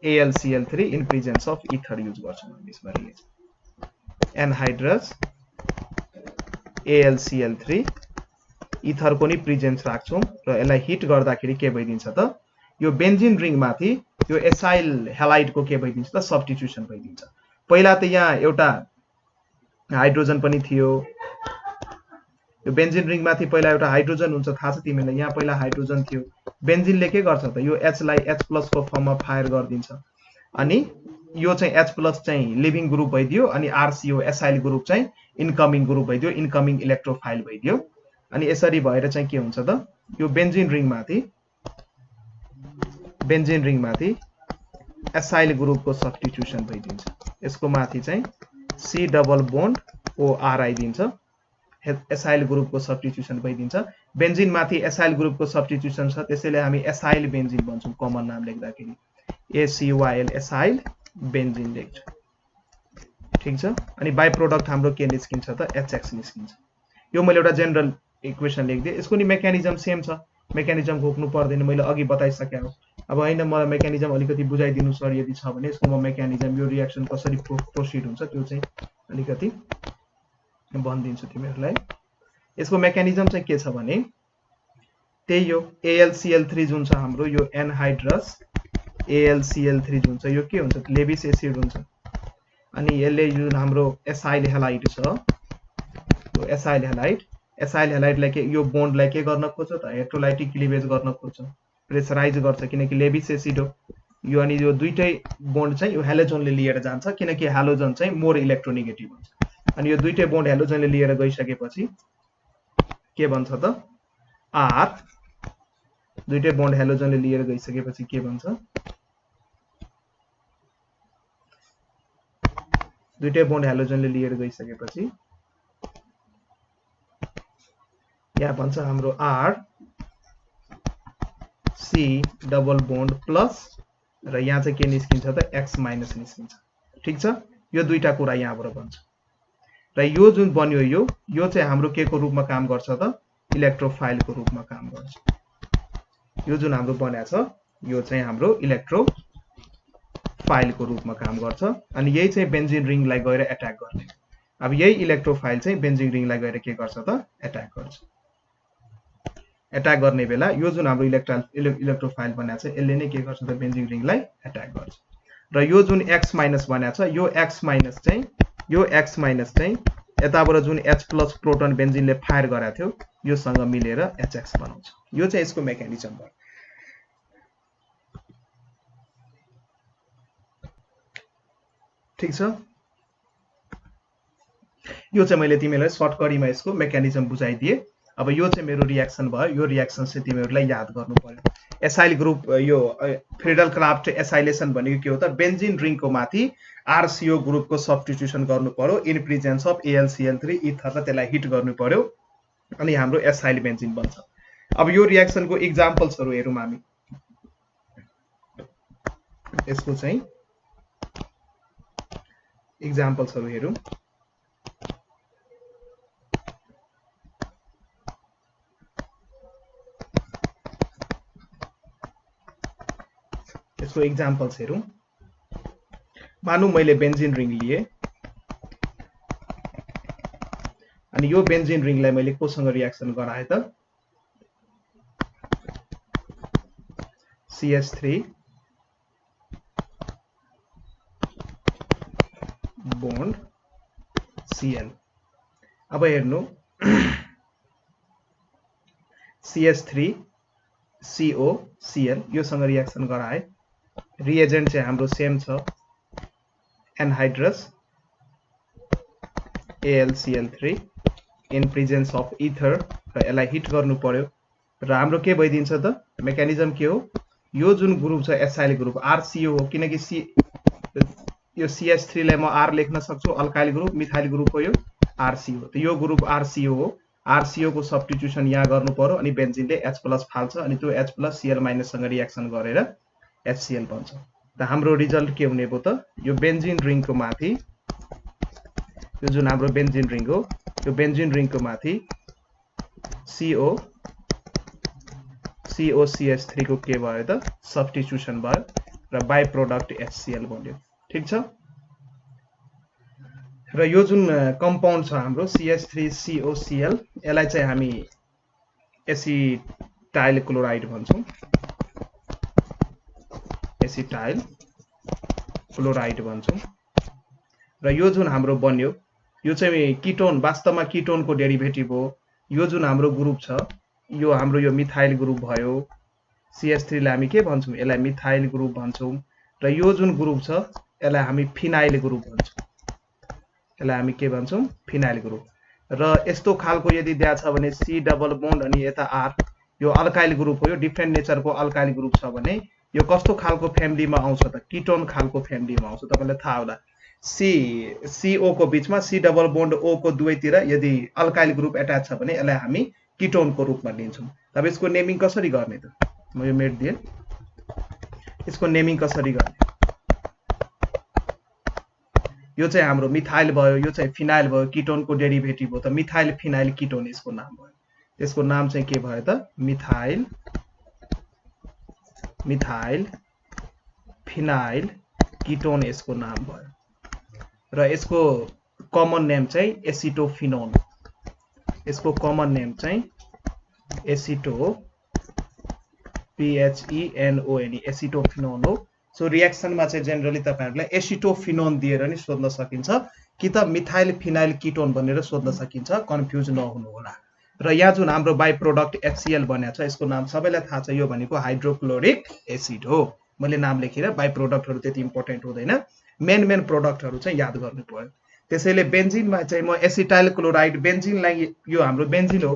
AlCl3 in presence of ether use गर्छौं हामी यसमा रिएजेन्ट। एनहाइड्रस AlCl3 इथरको नि प्रेजेन्स राख्छौं र यसलाई हिट गर्दाखेरि के भइदिन्छ त? यो बेन्जिन रिङ माथि यो एसाइल हेलाइडको के भइदिन्छ त? सब्स्टिट्युसन भइदिन्छ। पहिला त यहाँ एउटा हाइड्रोजन पनि थियो। यो बेन्जिन रिङ माथि पहिला एउटा हाइड्रोजन हुन्छ, थाहा छ तिमीलाई? यहाँ पहिला हाइड्रोजन थियो। बेन्जिनले के गर्छ त? यो H लाई H+ को फर्ममा फायर गरिदिन्छ। अनि यो चाहिँ H+ चाहिँ लिभिङ ग्रुप भइदियो अनि RCO एसाइल ग्रुप चाहिँ इनकमिङ ग्रुप भइदियो, इनकमिङ इलेक्ट्रोफाइल भइदियो। अनि यसरी भएर चाहिँ के हुन्छ त? यो बेन्जिन रिङ माथि एसाइल ग्रुपको सब्स्टिट्युसन भइदिन्छ। यसको माथि चाहिँ C डबल बोन्ड OR आइदिन्छ। एसाइल ग्रुपको सब्स्टिट्युसन भइदिन्छ। बेन्जिन माथि एसाइल ग्रुपको सब्स्टिट्युसन छ, त्यसैले हामी एसाइल बेन्जिन भन्छौं कमन नाम लेख्दाखेरि। ACYL एसाइल बेन्जिन लेख्छौं। ठीक छ? अनि बाइ प्रोडक्ट हाम्रो के निस्किन्छ त? HX निस्किन्छ। यो मैले एउटा जनरल इक्वेसन लेख्दिए। यसको नि मेकानिजम सेम छ। मेकानिजम घोक्नु पर्दैन, मैले अघि बताइसकेँ हो। अब हैन मलाई मेकानिजम अलिकति बुझाइदिनु सर यदि छ भने यसको म मेकानिजम यो रिएक्सन कसरी प्रोसिड हुन्छ त्यो चाहिँ अलिकति भनिदिन्छु तिमीहरूलाई। यसको मेकानिजम चाहिँ के छ भने त्यही हो AlCl3 जुन छ हाम्रो यो एनहाइड्रस AlCl3 जुन छ यो के हुन्छ? लेविस एसिड हुन्छ। अनि यसले जुन हाम्रो एसाइल हेलाइड छ यो एसाइल हेलाइडलाई के यो बोन्डलाई के गर्न खोज्छ त? इलेक्ट्रोलाइटिक क्लिवेज गर्न खोज्छ, प्रेसराइज गर्छ किनकि लेविस एसिड हो यो। अनि यो दुईटै बोन्ड चाहिँ यो हेलोजनले लिएर जान्छ किनकि हेलोजन चाहिँ मोर इलेक्ट्रोनेगेटिभ हुन्छ। अनि यो दुईटै बोन्ड हेलोजनले लिएर गइसकेपछि के भन्छ त? R दुईटै बोन्ड हेलोजनले लिएर गइसकेपछि के भन्छ? दुईटै बोन्ड हेलोजनले लिएर गइसकेपछि यहाँ भन्छ हाम्रो R C double bond plus र यहाँ चाहिँ के निस्किन्छ त X माइनस निस्किन्छ। ठीक छ, यो दुईटा कुरा यहाँबाट बन्छ र यो जुन बन्यो यो चाहिँ हाम्रो के को रूपमा काम गर्छ त इलेक्ट्रोफाइलको रूपमा काम गर्छ। यो जुन हाम्रो बन्या छ यो चाहिँ हाम्रो इलेक्ट्रोफाइलको रूपमा काम गर्छ अनि यही चाहिँ बेन्जिन रिङलाई गएर एट्याक गर्ने। अब यही इलेक्ट्रोफाइल चाहिँ बेन्जिन रिङलाई गएर के गर्छ त एट्याक गर्छ। एट्याक गर्ने बेला यो जुन हाम्रो इलेक्ट्रोफाइल बन्या छ यसले नै के गर्छ त बेन्जिन रिङलाई एट्याक गर्छ र यो जुन X माइनस बन्या छ यो X माइनस चाहिँ यताबाट जुन H प्लस प्रोटोन बेन्जिनले फायर गरेको थियो योसँग मिलेर HX बनाउँछ। यो चाहिँ यसको मेकानिजम भयो। ठीक छ, यो चाहिँ मैले तिमीलाई सर्टकरीमा यसको मेकानिजम बुझाइदिए। अब यो चाहिँ मेरो रियाक्सन भयो। यो रियाक्सन चाहिँ तिमीहरुलाई याद गर्नु पर्यो। एसाइल ग्रुप यो फ्रिडल क्राफ्ट एसाइलेसन भनेको के हो त बेन्जिन रिङको माथि RCO ग्रुपको सब्स्टिट्युसन गर्नु पर्यो in presence of AlCl3 ether र त्यसलाई हिट गर्नु पर्यो अनि हाम्रो एसाइल बेन्जिन बन्छ। अब यो रियाक्सनको एक्जाम्पल्सहरु हेरौँ हामी। यसको चाहिँ एक्जाम्पल्सहरु हेरौँ। यसको एक्जाम्पल्स हेरौँ। मानौं मैले बेन्जिन रिङ लिए अनि यो बेन्जिन रिङलाई मैले कोसँग रियाक्सन गराए त CH3 बोन्ड Cl। अब हेर्नु CH3 CO Cl योसँग रियाक्सन गराए। रिएजेन्ट चाहिँ हाम्रो सेम छ anhydrous AlCl3 in presence of ether र यसलाई हिट गर्नु पर्यो र हाम्रो के भइदिन्छ त मेकानिजम के हो यो जुन ग्रुप छ एसाइल ग्रुप RCO हो किनकि यो CH3 लाई म R लेख्न सक्छु अल्काइल ग्रुप मिथाइल ग्रुप हो यो RCO त यो ग्रुप RCO हो। RCO को सब्स्टिट्युसन यहाँ गर्नु पर्यो अनि बेन्जिनले H+ फाल्छ अनि त्यो H+ Cl- सँग रियाक्सन गरेर HCl बन्छ। त हाम्रो रिजल्ट के हुने भयो त यो बेन्जिन रिङको माथि यो जुन हाम्रो बेन्जिन रिङ हो यो बेन्जिन रिङको माथि COCH3 को के भयो त सब्स्टिट्युसन भयो र बाइ प्रोडक्ट HCl बन्यो। ठीक छ, र यो जुन कम्पाउन्ड छ हाम्रो CH3COCl यसलाई चाहिँ हामी एसिटाइल क्लोराइड भन्छौं। एसिटाइल क्लोराइड भन्छौं र यो जुन हाम्रो बन्यो यो चाहिँ कीटोन वास्तवमा कीटोनको डेरिभेटिभ हो। यो जुन हाम्रो ग्रुप छ यो हाम्रो यो मिथाइल ग्रुप भयो। CH3 लाई हामी के भन्छौं यसलाई मिथाइल ग्रुप भन्छौं र यो जुन ग्रुप छ यसलाई हामी फिनाइल ग्रुप भन्छौं। यसलाई हामी के भन्छौं फिनाइल ग्रुप। र यस्तो खालको यदि दिया छ भने C डबल बोन्ड अनि यता R यो अल्काइल ग्रुप हो। यो डिफरेन्ट नेचरको अल्काइल ग्रुप छ भने यो कस्तो खालको फ्यामिलीमा आउँछ त कीटोन खालको फ्यामिलीमा आउँछ। तपाईलाई थाहा होला CO को बीचमा C डबल बोन्ड O को दुवैतिर यदि अल्काइल ग्रुप एट्याच छ भने यसलाई हामी कीटोनको रूपमा लिन्छौं। अब यसको नेमिङ कसरी गर्ने त म यो मेट दिए यसको नेमिङ कसरी गर्ने। यो चाहिँ हाम्रो मिथाइल भयो यो चाहिँ फिनाइल भयो कीटोनको डेरिभेटिभ हो त मिथाइल फिनाइल कीटोन यसको नाम भयो। यसको नाम चाहिँ के भयो त मिथाइल फिनाइल कीटोन यसको नाम भयो र यसको कमन नेम चाहिँ एसिटोफिनोन। यसको कमन नेम चाहिँ PHENON एसिटोफिनोन हो। सो रियाक्सनमा चाहिँ जनरली तपाईहरुलाई एसिटोफिनोन दिएर नि सोध्न सकिन्छ कि त मिथाइल फिनाइल कीटोन भनेर सोध्न सकिन्छ, कन्फ्युज नहुनु होला। र यहाँ जुन हाम्रो बाइ प्रोडक्ट HCl बन्या छ यसको नाम सबैलाई थाहा छ यो भनेको हाइड्रोक्लोरिक एसिड हो। मैले नाम लेखेर बाइ प्रोडक्टहरु त्यति इम्पोर्टेन्ट हुँदैन, मेन प्रोडक्टहरु चाहिँ याद गर्नु पर्यो। त्यसैले बेन्जिनमा चाहिँ म एसिटाइल क्लोराइड बेन्जिनलाई यो हाम्रो बेन्जिन हो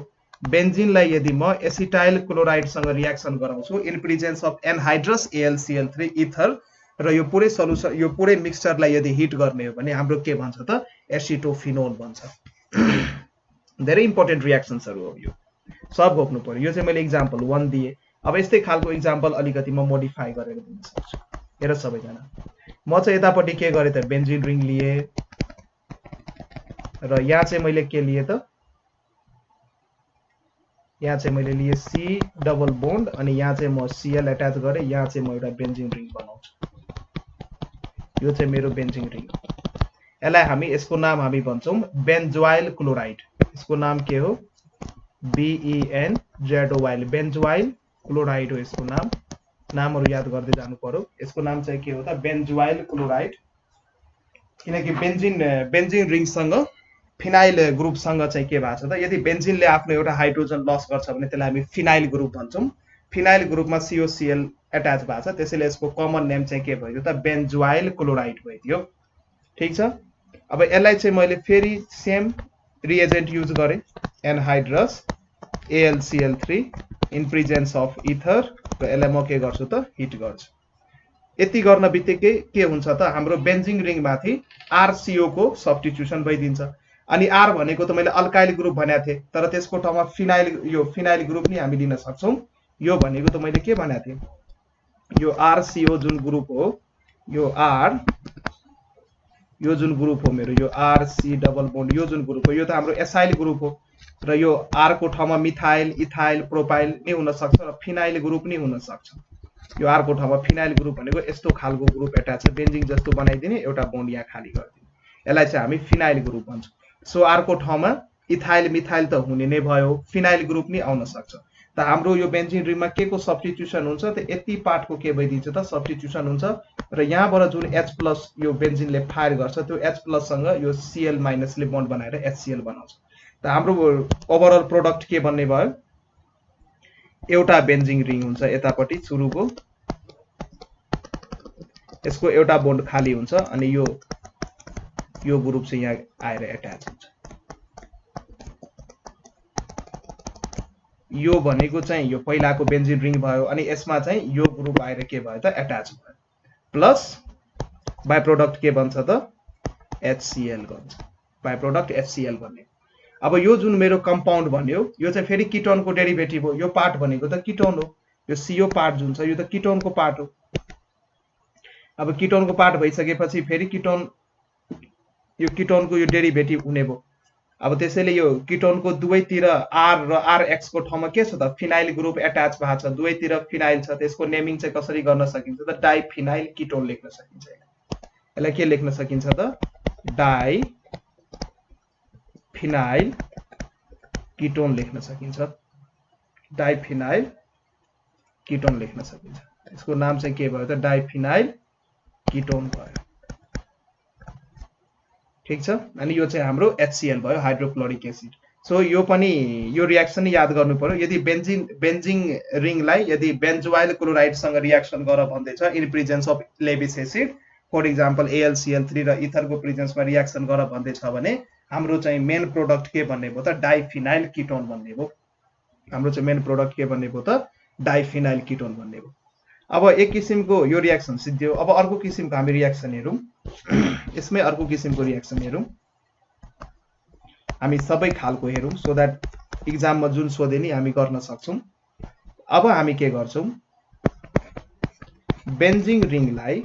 बेन्जिनलाई यदि म एसिटाइल क्लोराइड सँग रियाक्सन गराउँछु in presence of anhydrous AlCl3 ether र यो पुरै सल्युसन यो पुरै मिक्सचरलाई यदि हिट गर्ने हो भने हाम्रो के भन्छ त एसिटोफिनोल भन्छ। धेरै इम्पोर्टेन्ट रियाक्सन्सहरु हो यो, सब घोक्नु पर्यो। यो चाहिँ मैले एक्जाम्पल 1 दिए। अब यस्तै खालको एक्जाम्पल अलिकति म मोडिफाई गरेर दिन सक्छु। हेर सबैजना, म चाहिँ यतापट्टि के गरे त बेन्जिन रिङ लिए र यहाँ चाहिँ मैले के लिए त यहाँ चाहिँ मैले लिए C डबल बोन्ड अनि यहाँ चाहिँ म Cl अट्याच गरे, यहाँ चाहिँ म एउटा बेन्जिन रिङ बनाउँछु। यो चाहिँ मेरो बेन्जिन रिङ। यसलाई हामी यसको नाम हामी भन्छौं बेन्जोइल क्लोराइड। यसको नाम के हो BENZOIL बेन्जोइल क्लोराइड हो यसको नाम। नामहरु याद गर्दै जानु पर्यो। यसको नाम चाहिँ के हो त बेन्जोइल क्लोराइड, किनकि बेन्जिन रिङ सँग फिनाइल ग्रुप सँग चाहिँ के भएको छ त यदि बेन्जिनले आफ्नो एउटा हाइड्रोजन लस गर्छ भने त्यसलाई हामी फिनाइल ग्रुप भन्छौं। फिनाइल ग्रुपमा COCl अट्याच भएको छ, त्यसैले यसको कमन नेम चाहिँ के भयो त बेन्जोइल क्लोराइड भयो। ठीक छ। अब यसलाई चाहिँ मैले फेरि सेम रिएजेन्ट युज गरे anhydrous AlCl3 in presence of ether र यसलाई म के गर्छु त हिट गर्छु। यति गर्न बित्तिकै के हुन्छ त हाम्रो बेन्जिन रिङ माथि RCO को सब्स्टिट्युसन भइदिन्छ। अनि R भनेको त मैले अल्काइल ग्रुप भनेको थिए, तर त्यसको ठाउँमा फिनाइल ग्रुप नि हामी लिन सक्छौं। यो भनेको त मैले के भनेको थिए, यो RCO जुन ग्रुप हो, यो जुन ग्रुप हो मेरो यो RC डबल बोन्ड यो जुन ग्रुप हो यो त हाम्रो एसाइल ग्रुप हो र यो R को ठाउँमा मिथाइल, इथाइल, प्रोपाइल नि हुन सक्छ र फिनाइल ग्रुप नि हुन सक्छ। यो R को ठाउँमा फिनाइल ग्रुप भनेको यस्तो खालको ग्रुप अट्याच छ, बेन्जिन जस्तो बनाइदिने, एउटा बोन्ड यहाँ खाली गरिदिने, यसलाई चाहिँ हामी फिनाइल ग्रुप भन्छौं। सो R को ठाउँमा इथाइल मिथाइल त हुने नै भयो, फिनाइल ग्रुप नि आउन सक्छ। त हाम्रो यो बेन्जिन रिङमा के को सब्स्टिट्युसन हुन्छ त यति पार्टको के भइदिन्छ त सब्स्टिट्युसन हुन्छ र यहाँबाट जुन H+ यो बेन्जिनले फायर गर्छ त्यो H+ सँग यो Cl- ले बोन्ड बनाएर HCl बनाउँछ। त हाम्रो ओभरअल प्रोडक्ट के बन्ने भयो, एउटा बेन्जिन रिङ हुन्छ यतापट्टि सुरुको, यसको एउटा बोन्ड खाली हुन्छ अनि यो ग्रुप चाहिँ यहाँ आएर अट्याच हुन्छ। यो भनेको चाहिँ यो पहिलाको बेन्जिन रिङ भयो अनि यसमा चाहिँ यो ग्रुप आएर के भयो त अट्याच भयो, प्लस बाइ प्रोडक्ट के बन्छ त HCl बन्छ, बाइ प्रोडक्ट HCl बन्ने। अब यो जुन मेरो कम्पाउन्ड भन्यो यो चाहिँ फेरि किटोनको डेरिभेटिभ हो। यो पार्ट भनेको त किटोन हो, यो CO पार्ट जुन छ यो त किटोनको पार्ट हो। अब किटोनको पार्ट भइसकेपछि फेरि किटोनको यो डेरिभेटिभ हुने भयो। अब त्यसैले यो किटोनको दुवैतिर R र RX को ठाउँमा के छ त फिनाइल ग्रुप अट्याच भएको छ, दुवैतिर फिनाइल छ। त्यसको नेमिङ चाहिँ कसरी गर्न सकिन्छ त डाइफिनाइल किटोन लेख्न सकिन्छ। यसलाई के लेख्न सकिन्छ त डाइफिनाइल किटोन लेख्न सकिन्छ, डाइफिनाइल किटोन लेख्न सकिन्छ। यसको नाम चाहिँ के भयो त डाइफिनाइल किटोन भयो। ठीक छ। अनि यो चाहिँ हाम्रो HCl भयो, हाइड्रोक्लोरिक एसिड। सो यो पनि यो रियाक्सन याद गर्नु पर्यो। यदि बेन्जिन रिङलाई यदि बेन्जोइल क्लोराइड सँग रियाक्सन गर भन्दैछ in presence of Lewis acid, for example AlCl3 र इथरको प्रेजेन्समा रियाक्सन गर भन्दैछ भने हाम्रो चाहिँ मेन प्रोडक्ट के भन्ने भयो त डाइफिनाइल किटोन भन्ने भयो। हाम्रो चाहिँ मेन प्रोडक्ट के भन्ने भयो त डाइफिनाइल किटोन भन्ने भयो। अब एक किसिमको यो रियाक्सन सिद्धियो। अब अर्को किसिमको हामी रियाक्सन हेरौं। यसमै अर्को किसिमको रियाक्सन हेरौं, हामी सबै खालको हेरौं सो दैट एक्जाममा जुन सोधे नि हामी गर्न सक्छौं। अब हामी के गर्छौं, बेन्जिन रिङलाई,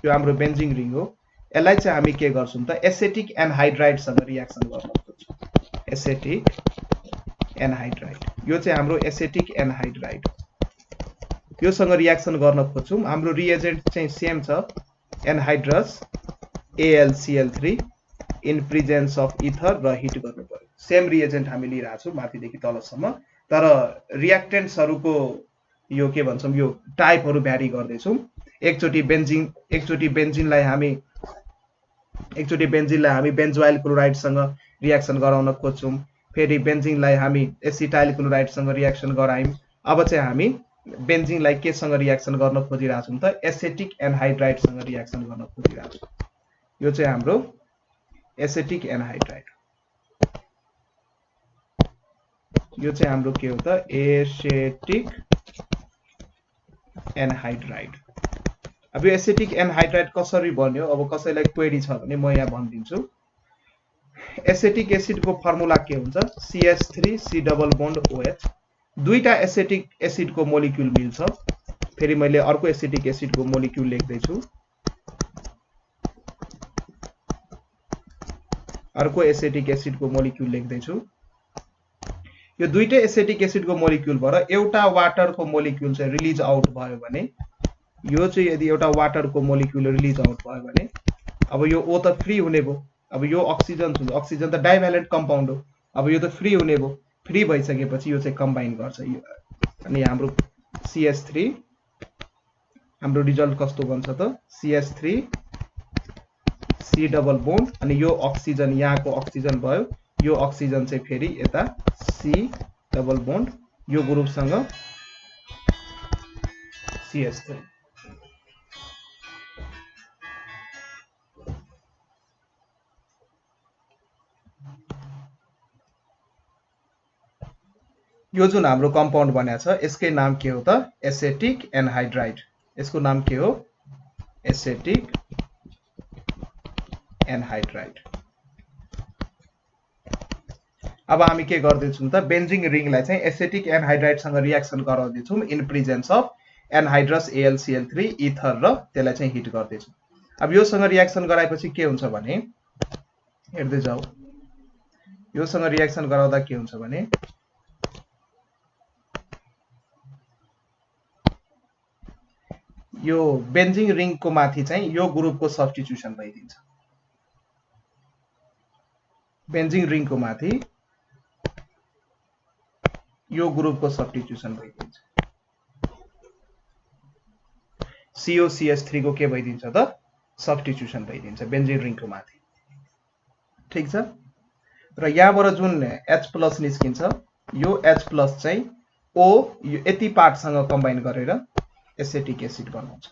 यो हाम्रो बेन्जिन रिङ हो, यसलाई चाहिँ हामी के गर्छौं त एसेटिक एनहाइड्राइड सँग रियाक्सन गर्न खोज्छौं। एसेटिक एनहाइड्राइड, यो चाहिँ हाम्रो एसेटिक एनहाइड्राइड, यो सँग रियाक्सन गर्न खोज्छौं। हाम्रो रिएजेन्ट चाहिँ सेम छ, anhydrous AlCl3 in presence of ether र हिट गर्नु पर्यो। सेम रिएजेन्ट हामी लिइरहेको छौं माथिदेखि तलसम्म, तर रियाक्टेन्ट्सहरुको यो के भन्छौं यो टाइपहरु भ्यारी गर्दैछौं। एकचोटी बेन्जिनलाई हामी बेन्जोइल क्लोराइड सँग रियाक्सन गराउन खोज्छौं, फेरि बेन्जिनलाई हामी एसिटाइल क्लोराइड सँग रियाक्सन गरायौं। अब चाहिँ हामी बेन्जिनलाई के सँग रियाक्सन गर्न खोजिरहेका छौं त एसेटिक एनहाइड्राइड सँग रियाक्सन गर्न खोजिरहेका छौं। यो चाहिँ हाम्रो एसेटिक एनहाइड्राइड, यो चाहिँ हाम्रो के हो त एसेटिक एनहाइड्राइड। अब यो एसिटिक एनहाइड्राइड कसरी बन्यो अब कसैलाई क्वेरी छ भने म यहाँ भनिदिन्छु एसिटिक एसिडको फर्मुला के हुन्छ CH3 C double bond OH दुईटा एसिटिक एसिडको मोलिक्युल मिल्छ फेरि मैले अर्को एसिटिक एसिडको मोलिक्युल लेख्दै छु अर्को एसिटिक एसिडको मोलिक्युल लेख्दै छु यो दुईटै एसिटिक एसिडको मोलिक्युलबाट एउटा वाटरको मोलिक्युल चाहिँ रिलिज आउट भयो भने यो चाहिँ यदि एउटा वाटरको मोलिक्युल रिलिज आउट भयो भने अब यो O त फ्री हुने भयो अब यो अक्सिजन हुन्छ अक्सिजन त डाइभ्यालेन्ट कम्पाउन्ड हो अब यो त फ्री हुने भयो फ्री भइसकेपछि यो चाहिँ कम्बाइन गर्छ यो अनि हाम्रो CH3 हाम्रो रिजल्ट कस्तो बन्छ त CH3 C डबल बोन्ड अनि यो अक्सिजन यहाँको अक्सिजन भयो यो अक्सिजन चाहिँ फेरि यता C डबल बोन्ड यो ग्रुपसँग CH3 यो जुन हाम्रो कम्पाउन्ड बनेको छ यसकै नाम के हो त एसिटिक एनहाइड्राइड यसको नाम के हो एसिटिक एनहाइड्राइड अब हामी के गर्दैछौँ त बेन्जिङ रिङलाई चाहिँ एसिटिक एनहाइड्राइडसँग रिएक्सन गराउँदैछौँ in presence of anhydrous AlCl3 ether र त्यसलाई चाहिँ हिट गर्दैछौँ अब योसँग रिएक्सन गराएपछि के हुन्छ भने हेर्दै जाऊ योसँग रिएक्सन गराउँदा के हुन्छ भने यो बेन्जिङ रिङको माथि चाहिँ यो ग्रुपको सब्स्टिट्युसन भइदिन्छ बेन्जिङ रिङको माथि यो ग्रुपको सब्स्टिट्युसन भइदिन्छ COCH3 को के भइदिन्छ त सब्स्टिट्युसन भइदिन्छ बेन्जिङ रिङको माथि ठीक छ र यहाँबाट जुन H+ निस्किन्छ यो H+ चाहिँ O यो यति पार्टसँग कम्बाइन गरेर एसिटिक एसिड बनाउँछ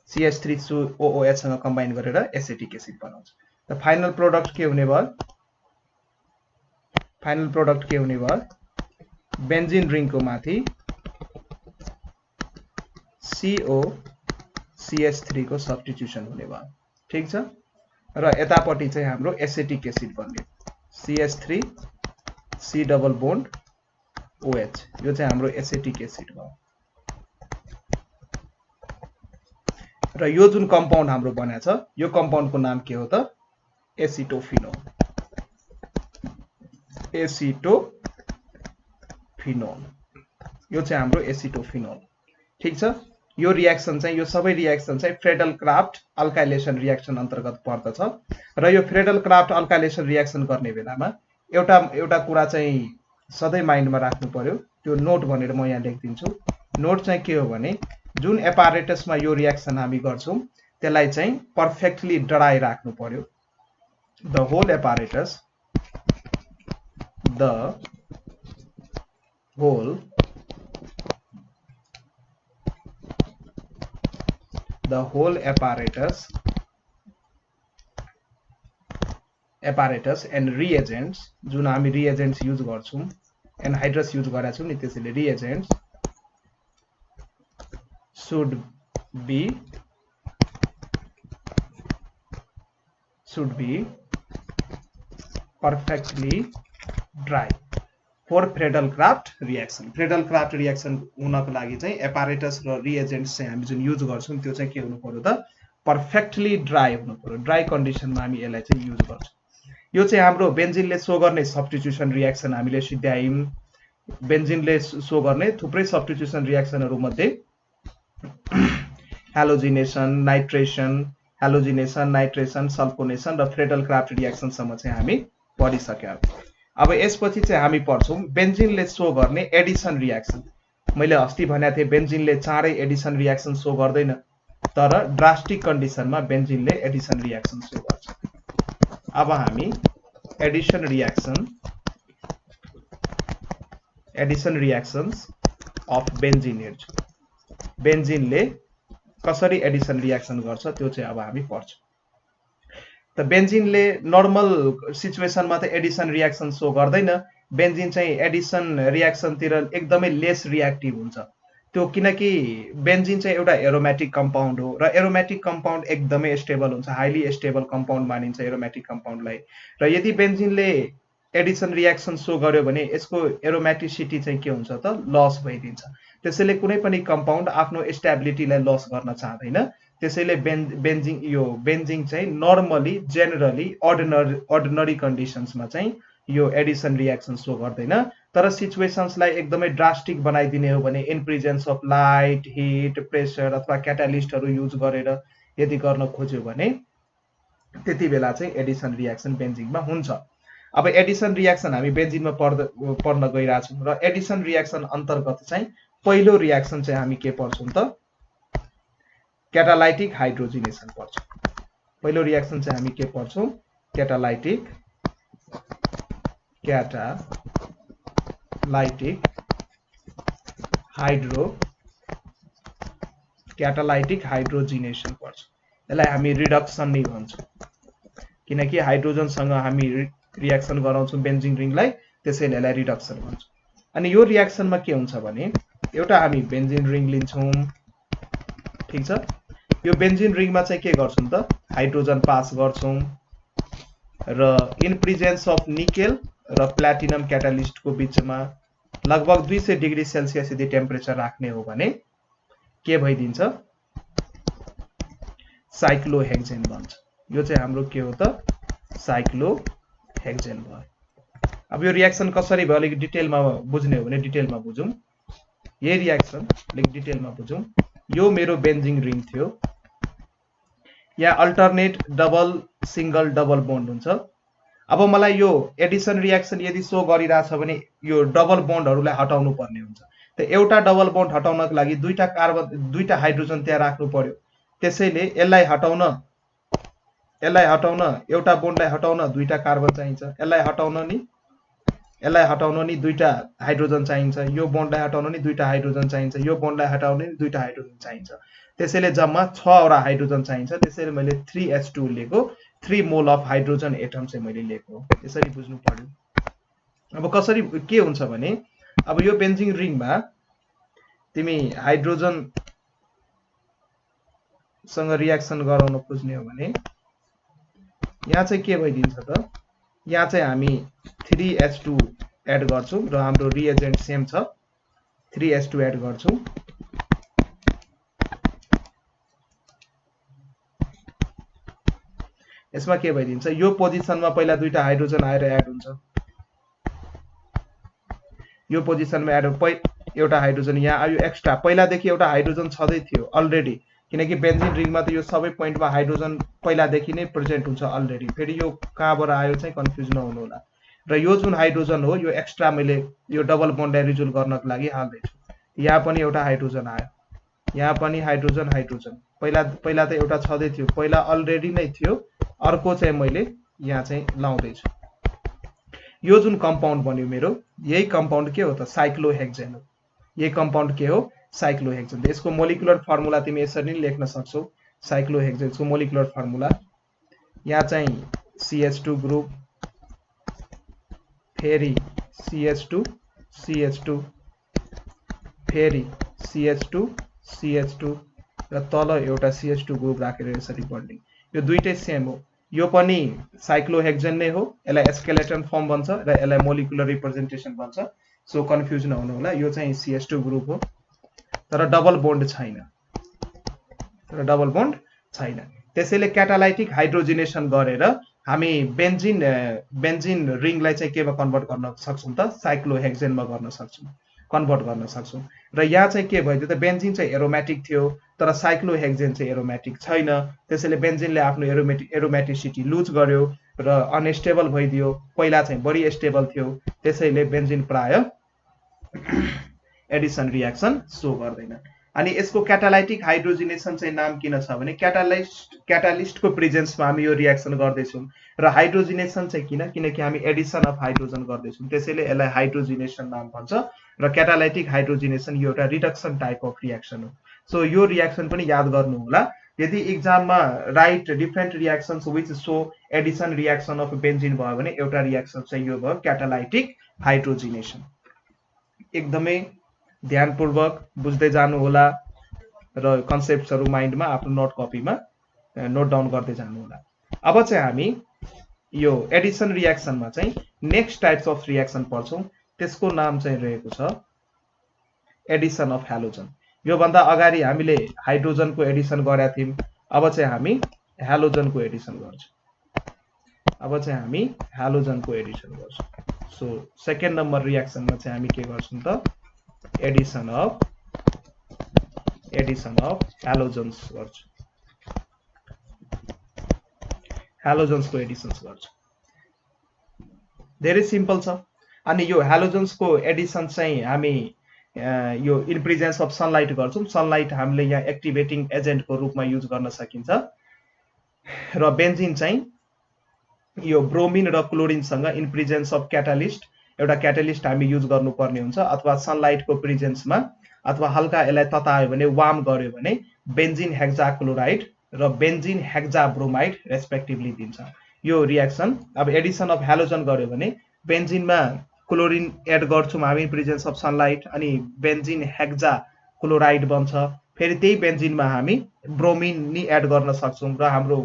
CH3OOH सँग कम्बाइन गरेर एसिटिक एसिड बनाउँछ त फाइनल प्रोडक्ट के हुने भयो फाइनल प्रोडक्ट के हुने भयो बेन्जिन रिङको माथि COCH3 को सब्स्टिट्युसन हुने भयो ठीक छ र यतापट्टि चाहिँ हाम्रो एसिटिक एसिड बन्यो CH3 C double bond OH यो चाहिँ हाम्रो एसिटिक एसिड भयो र यो जुन कम्पाउन्ड हाम्रो बनेको छ यो कम्पाउन्डको नाम के हो त एसिटोफिनोल यो चाहिँ हाम्रो एसिटोफिनोल ठीक छ यो रिएक्सन चाहिँ यो सबै रिएक्सन चाहिँ फ्रेडल क्राफ्ट अल्काइलेसन रिएक्सन अन्तर्गत पर्दछ र यो फ्रेडल क्राफ्ट अल्काइलेसन रिएक्सन गर्ने बेलामा एउटा कुरा चाहिँ सधैँ माइन्डमा राख्नु पर्यो त्यो नोट भनेर म यहाँ लेख्दिन्छु नोट चाहिँ के हो भने जुन एपारेटसमा यो रिएक्सन हामी गर्छौं त्यसलाई चाहिँ पर्फेक्टली डराइ राख्नु पर्यो the whole apparatus apparatus and reagents जुन हामी reagents युज गर्छौं एनहाइड्रस युज गरेका छौं नि त्यसैले reagents should be perfectly dry for Friedel Crafts reaction. Friedel Crafts reaction हुनको लागि चाहिँ apparatus र reagents चाहिँ हामी जुन युज गर्छौं त्यो चाहिँ के हुनु पर्यो त perfectly dry हुनु पर्यो ड्राई कन्डिसनमा हामी यसलाई चाहिँ युज गर्छौं यो चाहिँ हाम्रो बेन्जिनले सो गर्ने सब्स्टिट्युसन रिएक्सन हामीले सिद्ध्यायौं बेन्जिनले सो गर्ने थुप्रै सब्स्टिट्युसन रिएक्सनहरु मध्ये हेलोजिनेसन नाइट्रेसन सल्फोनेसन र फ्रेडल क्राफ्ट रिएक्सन सम्म चाहिँ हामी पढिसक्यौं अब यसपछि चाहिँ हामी पढ्छौं बेन्जिनले सो गर्ने एडिसन रिएक्सन मैले अस्ति भनेको थिए बेन्जिनले चाँडै एडिसन रिएक्सन सो गर्दैन तर ड्रास्टिक कन्डिसनमा बेन्जिनले एडिसन रिएक्सन सो गर्छ अब हामी एडिसन रिएक्सन्स अफ बेन्जिन हेर्छौं बेन्जिनले कसरी एडिसन रिएक्सन गर्छ त्यो चाहिँ अब हामी पढ्छौं त बेन्जिनले नर्मल सिचुएसनमा त एडिसन रिएक्सन सो गर्दैन बेन्जिन चाहिँ एडिसन रिएक्सन तिर एकदमै लेस रिएक्टिभ हुन्छ त्यो किनकि बेन्जिन चाहिँ एउटा एरोमेटिक कम्पाउन्ड हो र एरोमेटिक कम्पाउन्ड एकदमै स्टेबल हुन्छ, हाइली स्टेबल कम्पाउन्ड मानिन्छ एरोमेटिक कम्पाउन्डलाई। र यदि बेन्जिनले एडिसन रियाक्सन सो गर्यो भने यसको एरोमेटिसिटी चाहिँ के हुन्छ त लस भइदिन्छ। त्यसैले कुनै पनि कम्पाउन्ड आफ्नो स्टेबिलिटीलाई लस गर्न चाहँदैन। त्यसैले बेन्जिन चाहिँ नर्मली जेनरली अर्डिनरी कन्डिसन्समा चाहिँ यो एडिसन रियाक्सन सो गर्दैन। तर सिचुएसन्सलाई एकदमै ड्रास्टिक बनाइदिने हो भने in presence of light, hit, pressure अथवा क्याटालिस्टहरू युज गरेर यदि गर्न खोज्यो भने त्यति बेला चाहिँ एडिसन रियाक्सन बेन्जिनमा हुन्छ। अब एडिसन रियाक्सन हामी बेन्जिनमा पढ्न गइरहेछौँ र एडिसन रियाक्सन अन्तर्गत चाहिँ पहिलो रियाक्सन चाहिँ हामी के पढ्छौँ त क्याटालाइटिक हाइड्रोजिनेसन पढ्छौँ। पहिलो रियाक्सन चाहिँ हामी के पढ्छौँ क्याटालाइटिक हाइड्रोजिनेसन पढ्छौँ। यसलाई हामी रिडक्सन नै भन्छौँ किनकि हाइड्रोजनसँग हामी रियाक्सन गराउँछौँ बेन्जिन रिङलाई, त्यसैले यसलाई रिडक्सन भन्छौँ। अनि यो रियाक्सनमा के हुन्छ भने एउटा हामी बेन्जिन रिङ लिन्छौँ, ठीक छ। यो बेन्जिन रिङमा चाहिँ के गर्छौँ त हाइड्रोजन पास गर्छौँ र इन प्रेजेन्स अफ निकेल र प्लाटिनम क्याटालिस्टको बिचमा लगभग 200 डिग्री सेल्सियस यदि टेम्परेचर राख्ने हो भने के भइदिन्छ साइक्लोहेक्जेन बन्छ। यो चाहिँ हाम्रो के हो त साइक्लोहेक्जेन भयो। अब यो रियाक्सन कसरी भयो अलिक डिटेलमा बुझ्ने हो भने डिटेलमा बुझौँ। यही रियाक्सन अलिक डिटेलमा बुझौँ। यो मेरो बेन्जिन रिङ थियो, यहाँ alternate double single double bond हुन्छ। अब मलाई यो एडिसन रियाक्सन यदि सो गरिरहेछ भने यो डबल बोन्डहरूलाई हटाउनु पर्ने हुन्छ। त एउटा डबल बोन्ड हटाउनको लागि दुईटा हाइड्रोजन त्यहाँ राख्नु पर्यो। त्यसैले यसलाई हटाउन एउटा बोन्डलाई हटाउन दुईटा कार्बन चाहिन्छ, यसलाई हटाउन नि दुईटा हाइड्रोजन चाहिन्छ, यो बोन्डलाई हटाउन नि दुईटा हाइड्रोजन चाहिन्छ, यो बोन्डलाई हटाउन नि दुईटा हाइड्रोजन चाहिन्छ। त्यसैले जम्मा 6 वटा हाइड्रोजन चाहिन्छ। त्यसैले मैले 3H2 लिएको, 3 मोल अफ हाइड्रोजन एटम चाहिँ मैले लिएको। यसरी बुझ्नु पर्यो। अब कसरी के हुन्छ भने अब यो बेन्जिन रिङमा तिमी हाइड्रोजन सँग रियाक्सन गराउन खोज्ने हो भने यहाँ चाहिँ के भइदिन्छ त यहाँ चाहिँ हामी 3H2 एड गर्छौं र हाम्रो रिएजेन्ट सेम छ, 3H2 एड गर्छौं। यसमा के भइदिन्छ यो पोजिसनमा पहिला दुईटा हाइड्रोजन आएर एड हुन्छ, यो पोजिसनमा एड एउटा हाइड्रोजन यहाँ आयो एक्स्ट्रा। पहिलादेखि एउटा हाइड्रोजन छँदै थियो अलरेडी, किनकि बेन्जिन रिङमा त यो सबै पोइन्टमा हाइड्रोजन पहिलादेखि नै प्रेजेन्ट हुन्छ अलरेडी। फेरि यो कहाँबाट आयो चाहिँ कन्फ्युज नहुनु होला। र यो जुन हाइड्रोजन हो यो एक्स्ट्रा मैले यो डबल बोन्डलाई रिजोल्भ गर्नको लागि हाल्दैछु। यहाँ पनि एउटा हाइड्रोजन आयो, यहाँ पनि हाइड्रोजन पहिला त एउटा छँदै थियो, पहिला अलरेडी नै थियो, अर्को चाहिँ मैले यहाँ चाहिँ लाउँदैछु। यो जुन कम्पाउन्ड बन्यो मेरो, यही कम्पाउन्ड के हो त साइक्लोहेक्जेन हो। यही कम्पाउन्ड के हो साइक्लोहेक्जेन। यसको मोलिकुलर फर्मुला तिमी यसरी नै लेख्न सक्छौ। साइक्लोहेक्जेनको मोलिकुलर फर्मुला यहाँ चाहिँ CH2 ग्रुप, फेरि CH2 फेरि CH2 र तल एउटा CH2 ग्रुप राखेर यसरी बन्डिङ। यो दुईटै सेम हो, यो पनि साइक्लोहेक्जेन नै हो। यसलाई स्केलेटन फर्म भन्छ र यसलाई मोलिकुलर रिप्रेजेन्टेसन भन्छ। सो कन्फ्युज नहुनु होला, यो चाहिँ CH2 ग्रुप हो तर डबल बोन्ड छैन। त्यसैले क्याटालाइटिक हाइड्रोजिनेसन गरेर हामी बेन्जिन रिङलाई चाहिँ केमा कन्भर्ट गर्न सक्छौं त साइक्लोहेक्जेनमा कन्भर्ट गर्न सक्छौं। र यहाँ चाहिँ के भयो त बेन्जिन चाहिँ एरोमेटिक थियो तर साइक्लोहेक्जेन चाहिँ एरोमेटिक छैन। त्यसैले बेन्जिनले आफ्नो एरोमेटिसिटी लुज गर्यो र अनस्टेबल भइदियो। पहिला चाहिँ बढी स्टेबल थियो, त्यसैले बेन्जिन प्राय एडिसन रियाक्सन सो गर्दैन। अनि यसको क्याटालाइटिक हाइड्रोजिनेसन चाहिँ नाम किन छ भने क्याटालिस्टको प्रेजेन्समा हामी यो रियाक्सन गर्दैछौँ। र हाइड्रोजिनेसन चाहिँ किनकि हामी एडिसन अफ हाइड्रोजन गर्दैछौँ, त्यसैले यसलाई हाइड्रोजिनेसन नाम भन्छ। र क्याटालाइटिक हाइड्रोजिनेसन यो एउटा रिडक्सन टाइप अफ रियाक्सन हो। सो यो रियाक्सन पनि याद गर्नु होला। यदि इक्जाममा right different reactions which so Edison reaction of benzene भयो भने एउटा रियाक्सन चाहिँ यो भयो क्याटालाइटिक हाइड्रोजिनेसन। एकदमै ध्यानपूर्वक बुझ्दै जानु होला र कन्सेप्ट्सहरु माइन्डमा आफ्नो नोट कपीमा नोट डाउन गर्दै जानु होला। अब चाहिँ हामी यो एडिसन रियाक्सनमा चाहिँ नेक्स्ट टाइप्स अफ रियाक्सन पढ्छौं। त्यसको नाम चाहिँ रहेको छ एडिसन अफ हेलोजन। यो भन्दा अगाडि हामीले हाइड्रोजनको एडिसन गरेका थियौं। अब चाहिँ हामी हेलोजनको एडिसन गर्छौं। अब चाहिँ हामी हेलोजनको एडिसन गर्छौं। सो सेकेन्ड नम्बर रियाक्सनमा चाहिँ हामी के गर्छौं त एडिसन अफ हेलोजन्स गर्छौं। हेलोजन्सको एडिसन्स गर्छौं। धेरै सिम्पल छ। अनि यो हेलोजन्सको एडिसन चाहिँ हामी यो इन प्रेजेन्स अफ सनलाइट गर्छौं। सनलाइट हामीले यहाँ एक्टिभेटिङ एजेन्टको रूपमा युज गर्न सकिन्छ र बेन्जिन चाहिँ यो ब्रोमिन र क्लोरिनसँग इन प्रेजेन्स अफ क्याटालिस्ट एउटा क्याटालिस्ट हामी युज गर्नुपर्ने हुन्छ अथवा सनलाइटको प्रेजेन्समा अथवा हल्का यसलाई ततायो भने वार्म गर्यो भने बेन्जिन हेक्साक्लोराइड र बेन्जिन हेक्साब्रोमाइड रेस्पेक्टिभली दिन्छ। यो रियाक्सन अब एडिसन अफ हेलोजन गर्यो भने बेन्जिनमा क्लोरिन एड गर्छौं हामी प्रेजेन्स अफ सनलाइट अनि बेन्जिन हेक्साक्लोराइड बन्छ। फेरि त्यही बेन्जिनमा हामी ब्रोमिन नि एड गर्न सक्छौं र हाम्रो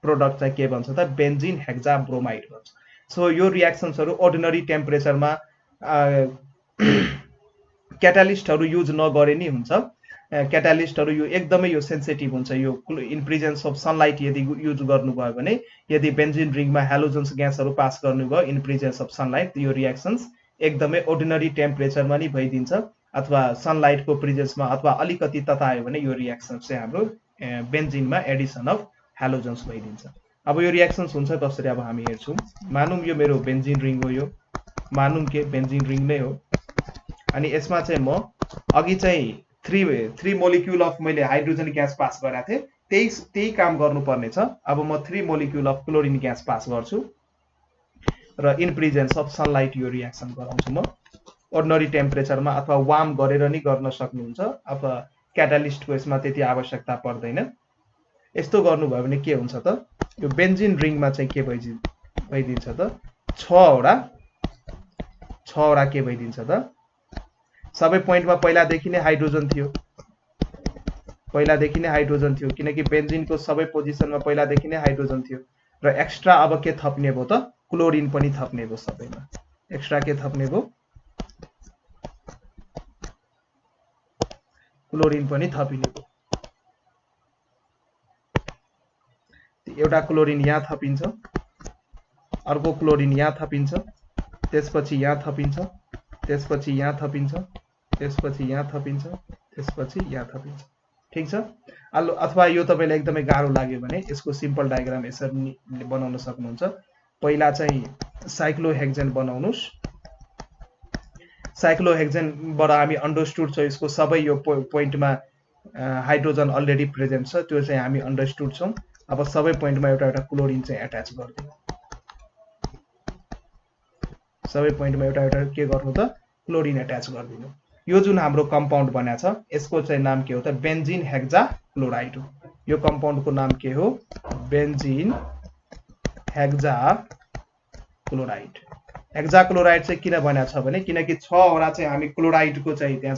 प्रोडक्ट चाहिँ के बन्छ त बेन्जिन हेक्साब्रोमाइड बन्छ। सो यो रियाक्सन्सहरु अर्डिनरी टेम्परेचरमा क्याटालिस्टहरु युज नगरे नि हुन्छ। क्याटालिस्टहरु यो एकदमै यो सेन्सिटिभ हुन्छ। यो इन प्रेजेन्स अफ सनलाइट यदि युज गर्नुभयो भने यदि बेन्जिन रिङमा हेलोजन्स ग्यासहरु पास गर्नुभयो इन प्रेजेन्स अफ सनलाइट यो रियाक्सन्स एकदमै अर्डिनरी टेम्परेचरमा नि भइदिन्छ अथवा सनलाइटको प्रेजेन्समा अथवा अलिकति ततायो भने यो रियाक्सन चाहिँ हाम्रो बेन्जिनमा एडिसन अफ हेलोजन्स भइदिन्छ। अब यो रियाक्सन्स हुन्छ कसरी अब हामी हेर्छौं। मानौं यो मेरो बेन्जिन रिङ हो। यो मानौं के बेन्जिन रिङ नै हो। अनि यसमा चाहिँ म अघि चाहिँ 3 मोलिक्युल अफ मैले हाइड्रोजन ग्यास पास गरेको थिएँ त्यही काम गर्नुपर्ने छ। अब म 3 molecule of chlorine gas pass गर्छु र इन प्रेजेन्स अफ सनलाइट यो रियाक्सन गराउँछु म। अर्डिनरी टेम्परेचरमा अथवा वार्म गरेर नि गर्न सक्नुहुन्छ अथवा क्याटालिस्टको यसमा त्यति आवश्यकता पर्दैन। यस्तो गर्नुभयो भने के हुन्छ त यो बेन्जिन रिङमा चाहिँ के भइदिन्छ त 6 वटा के भइदिन्छ त सबै पोइन्टमा पहिलादेखि नै हाइड्रोजन थियो। किनकि बेन्जिनको सबै पोजिसनमा पहिलादेखि नै हाइड्रोजन थियो र एक्स्ट्रा अब के थप्ने भयो त क्लोरिन पनि थप्ने भयो। सबैमा एक्स्ट्रा के थप्ने भयो क्लोरिन पनि थपिने भयो। एउटा क्लोरिन यहाँ थपिन्छ अर्को क्लोरिन यहाँ थपिन्छ त्यसपछि यहाँ थपिन्छ त्यसपछि यहाँ थपिन्छ त्यसपछि यहाँ थपिन्छ त्यसपछि यहाँ थपिन्छ। ठीक छ। अथवा यो तपाईलाई एकदमै गाह्रो लाग्यो भने यसको सिम्पल डायग्राम यसरी बनाउन सक्नुहुन्छ। पहिला चाहिँ साइक्लोहेक्सेन बनाउनुस्। साइक्लोहेक्सेनबाट हामी अन्डरस्टुड छ यसको सबै यो पोइन्टमा हाइड्रोजन अलरेडी प्रेजेन्ट छ त्यो चाहिँ हामी अन्डरस्टुड छौं। अब सबै पोइन्टमा एउटा एउटा क्लोरिन चाहिँ एट्याच गर्दिनु। सबै पोइन्टमा एउटा एउटा के गर्नु त क्लोरिन एट्याच गर्दिनु। यो जुन हाम्रो कम्पाउन्ड बनेको छ यसको चाहिँ नाम के हो त बेन्जिन हेक्साक्लोराइड हो। यो कम्पाउन्डको नाम के हो बेन्जिन हेक्साक्लोराइड। हेक्साक्लोराइड चाहिँ किन बनेको छ भने किनकि 6 वटा चाहिँ हामी क्लोराइडको चाहिँ त्यहाँ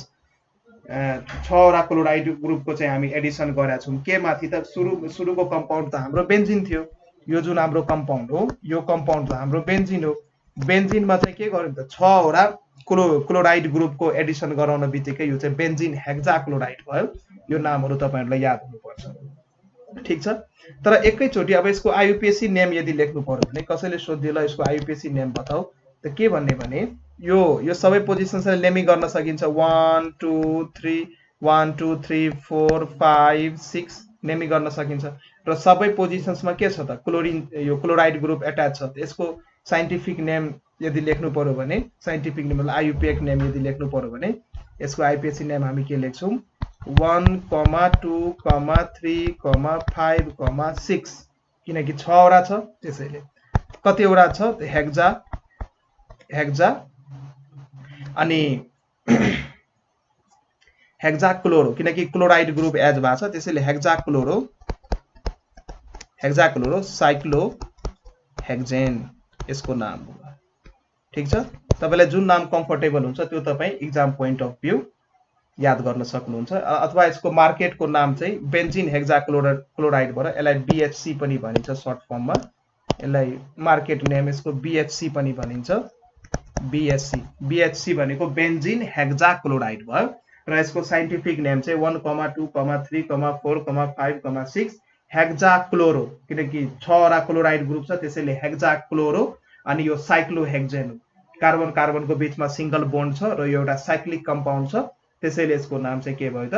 6 वटा क्लोराइड ग्रुपको चाहिँ हामी एडिसन गरेका छौं। के माथि त सुरुको कम्पाउन्ड त हाम्रो बेन्जिन थियो। यो जुन हाम्रो कम्पाउन्ड हो यो कम्पाउन्ड त हाम्रो बेन्जिन हो। बेन्जिनमा चाहिँ के गर्नु त 6 वटा क्लोराइड ग्रुपको एडिसन गराउन बित्तिकै यो चाहिँ बेन्जिन हेक्साक्लोराइड भयो। यो नामहरु तपाईहरुलाई याद हुनुपर्छ। ठीक छ। तर एकैचोटी अब यसको आईयुपीएसी नेम यदि लेख्नु पर्यो भने कसैले सोध्दिला यसको आईयुपीएसी नेम बताऊ त के भन्ने भने यो सबै पोजिसन्सलाई नेमिङ गर्न सकिन्छ 1 2 3 1 2 3 4 5 6 नेमिङ गर्न सकिन्छ र सबै पोजिसन्समा के छ त क्लोरिन यो क्लोराइड ग्रुप एट्याच छ। यसको साइन्टिफिक नेम यदि लेख्नु पर्यो भने साइन्टिफिक नेम मतलब आईयुपीएसी नेम यदि लेख्नु पर्यो भने यसको आईयुपीएसी नेम हामी के लेख्छौं 1 2 3 5 6 किनकि 6 वटा छ त्यसैले कति वटा छ हेक्सा अनि हेक्साक्लोरो किनकि क्लोराइड ग्रुप एज भएको छ त्यसैले हेक्साक्लोरो साइक्लोहेक्सेन यसको नाम हो। ठीक छ। तपाईलाई जुन नाम कम्फर्टेबल हुन्छ त्यो तपाई एक्जाम पोइन्ट अफ भ्यू याद गर्न सक्नुहुन्छ। अथवा यसको मार्केटको नाम चाहिँ बेन्जिन हेक्साक्लोराइड भएर यसलाई BHC पनि भनिन्छ सर्ट फर्ममा। यसलाई मार्केट नेम यसको BHC पनि भनिन्छ। BHC भनेको बेन्जिन हेक्साक्लोराइड भयो र यसको साइन्टिफिक नेम चाहिँ 1, 2, 3, 4, 5, 6 हेक्साक्लोरो, किनकि 6 वटा क्लोराइड ग्रुप छ त्यसैले हेक्साक्लोरो। अनि यो साइक्लोहेक्जेन, कार्बन कार्बनको बीचमा सिंगल बोन्ड छ र यो एउटा साइक्लिक कम्पाउन्ड छ त्यसैले यसको नाम चाहिँ के भयो त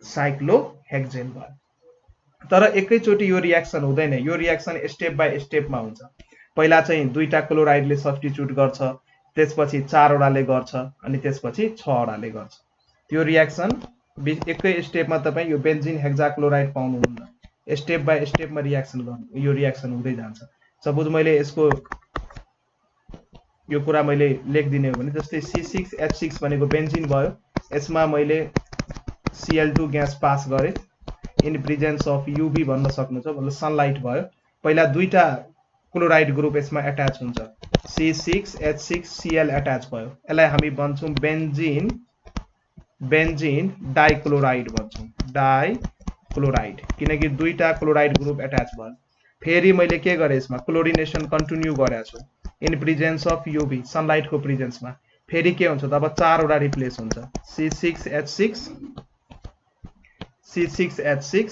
साइक्लोहेक्जेन भयो। तर एकैचोटी यो रियाक्सन हुँदैन, यो रियाक्सन स्टेप बाइ स्टेपमा हुन्छ। पहिला चाहिँ 2टा क्लोराइडले सब्स्टिट्युट गर्छ, त्यसपछि 4 वटाले गर्छ अनि त्यसपछि 6 वटाले गर्छ। त्यो रियाक्सन एकै स्टेपमा तपाई यो बेन्जिन हेक्साक्लोराइड पाउनुहुन्न, स्टेप बाइ स्टेपमा रियाक्सन गर्नु, यो रियाक्सन हुँदै जान्छ। सपोज मैले यसको यो कुरा मैले लेख्दिने हो भने जस्तै C6H6 भनेको बेन्जिन भयो, यसमा मैले Cl2 ग्यास पास गरे इन प्रेजेन्स अफ UV भन्न सक्नुहुन्छ, मतलब सनलाइट भयो। पहिला 2टा क्लोराइड ग्रुप यसमा एट्याच हुन्छ, C6H6Cl एट्याच भयो, यसलाई हामी भन्छौं बेन्जिन डाइक्लोराइड भन्छौं, डाइक्लोराइड, किनकि 2टा क्लोराइड ग्रुप एट्याच भयो। फेरि मैले के गरे यसमा क्लोरिनेसन कन्टिन्यू गरेको छु in presence of UV, sunlight को प्रेजेन्समा। फेरि के हुन्छ त अब 4 वटा रिप्लेस हुन्छ, C6H6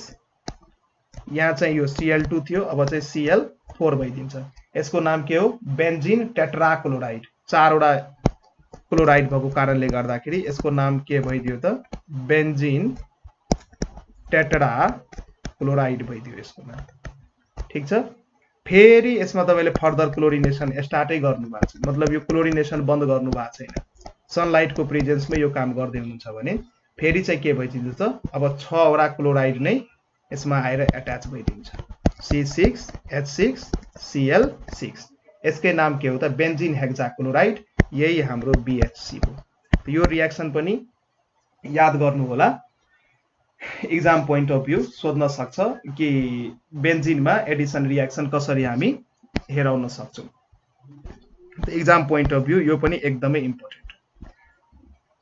यहाँ चाहिँ यो Cl2 थियो, अब चाहिँ Cl4 भइदिन्छ। यसको नाम के हो बेन्जिन टेट्राक्लोराइड। 4 वटा क्लोराइड भएको कारणले गर्दाखेरि यसको नाम के भइदियो त बेन्जिन टेट्राक्लोराइड भइदियो यसको नाम। ठीक छ। फेरि यसमा तपाईले फर्दर क्लोरिनेसन स्टार्टै गर्नु भएको छ, मतलब यो क्लोरिनेसन बन्द गर्नु भएको छैन, सनलाइट को प्रेजेन्समा यो काम गर्दै हुनुहुन्छ भने फेरि चाहिँ के भइदिन्छ त अब 6 वटा क्लोराइड नै यसमा आएर एट्याच भइदिन्छ, C6H6Cl6। यसकै नाम के हो त बेन्जिन हेक्साक्लोराइड, यही हाम्रो BHC हो। यो रियाक्सन पनि याद गर्नु होला, एक्जाम पोइन्ट अफ भ्यू सोध्न सक्छ कि बेन्जिनमा एडिसन रियाक्सन कसरी हामी हेराउन सक्छौं। एक्जाम पोइन्ट अफ भ्यू यो पनि एकदमै इम्पोर्टेन्ट।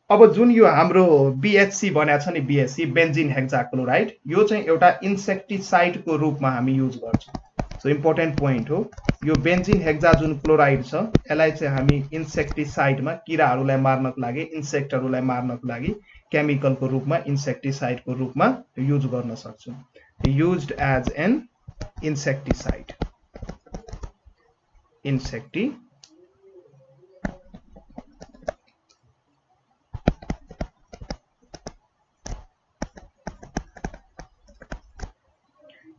अब जुन यो हाम्रो BHC बनेको छ नि, BHC बेन्जिन हेक्साक्लोराइड, यो चाहिँ एउटा इन्सेक्टिसाइड को रूपमा हामी युज गर्छौं। सो इम्पोर्टेन्ट पोइन्ट हो, यो बेन्जिन हेक्सा जुन क्लोराइड छ यसलाई चाहिँ हामी इन्सेक्टिसाइडमा किराहरूलाई मार्नको लागि, इन्सेक्टहरूलाई मार्नको लागि केमिकल को रूपमा, इन्सेक्टिसाइड को रूपमा युज गर्न सक्छौं। Used as an insecticide,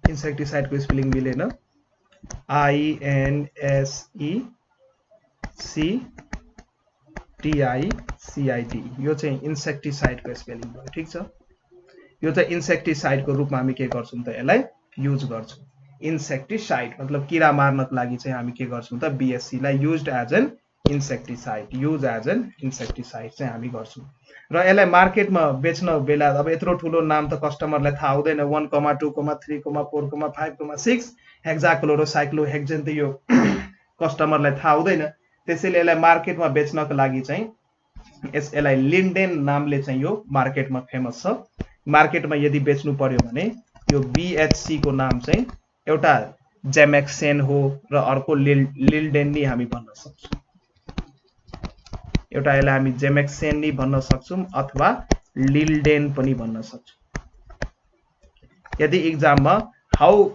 insecticide को स्पेलिङ मिलेन, INSECTICID, यो चाहिँ इन्सेक्टिसाइड को स्पेलिङ भयो। ठीक छ, यो चाहिँ इन्सेक्टिसाइड को रूपमा हामी के गर्छौं त यसलाई युज गर्छौं। इन्सेक्टिसाइड मतलब किरा मार्नको लागि चाहिँ हामी के गर्छौं त BHC लाई used as an insecticide, use as an insecticide चाहिँ हामी गर्छौं। र यसलाई मार्केटमा बेच्न बेला अब यत्रो ठुलो नाम त कस्टमरलाई थाहा हुँदैन, 1, 2, 3, 4, 5, 6 हेक्साक्लोरो साइक्लोहेक्जेन त यो कस्टमरलाई थाहा हुँदैन, त्यसैले यसलाई मार्केटमा बेच्नको लागि चाहिँ यसलाई लिन्डेन नामले चाहिँ यो मार्केटमा फेमस छ। मार्केटमा यदि बेच्नु पर्यो भने यो BHC को नाम चाहिँ एउटा जेमेक्सेन हो र अर्को लिल्डेन नि हामी भन्न सक्छौं। एउटा यसलाई हामी जेमेक्सेन नि भन्न सक्छौं अथवा लिल्डेन पनि भन्न सक्छौं। यदि एक्जाममा how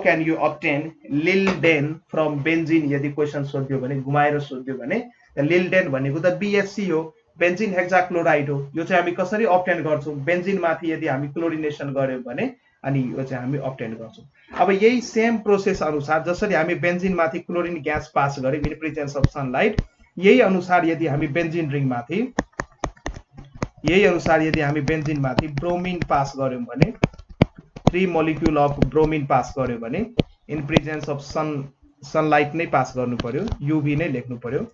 can you obtain lindane from benzene यदि क्वेशन सोध्यो भने, घुमाएर सोध्यो भने, लिल्डेन भनेको त BHC हो, बेन्जिन हेक्साक्लोराइड हो। यो चाहिँ हामी कसरी अब्टेन गर्छौं, बेन्जिन माथि यदि हामी क्लोरिनेसन गर्यौं भने अनि यो चाहिँ हामी अब्टेन गर्छौं। अब यही सेम प्रोसेस अनुसार जसरी हामी बेन्जिन माथि क्लोरिन ग्यास पास गर्यौं इन प्रेजेन्स अफ सनलाइट, यही अनुसार यदि हामी बेन्जिन रिङ माथि ब्रोमिन पास गर्यौं भने, 3 मोलिक्युल अफ ब्रोमिन पास गर्यो भने इन प्रेजेन्स अफ सनलाइट नै पास गर्नु पर्यो, UV नै लेख्नु पर्यो,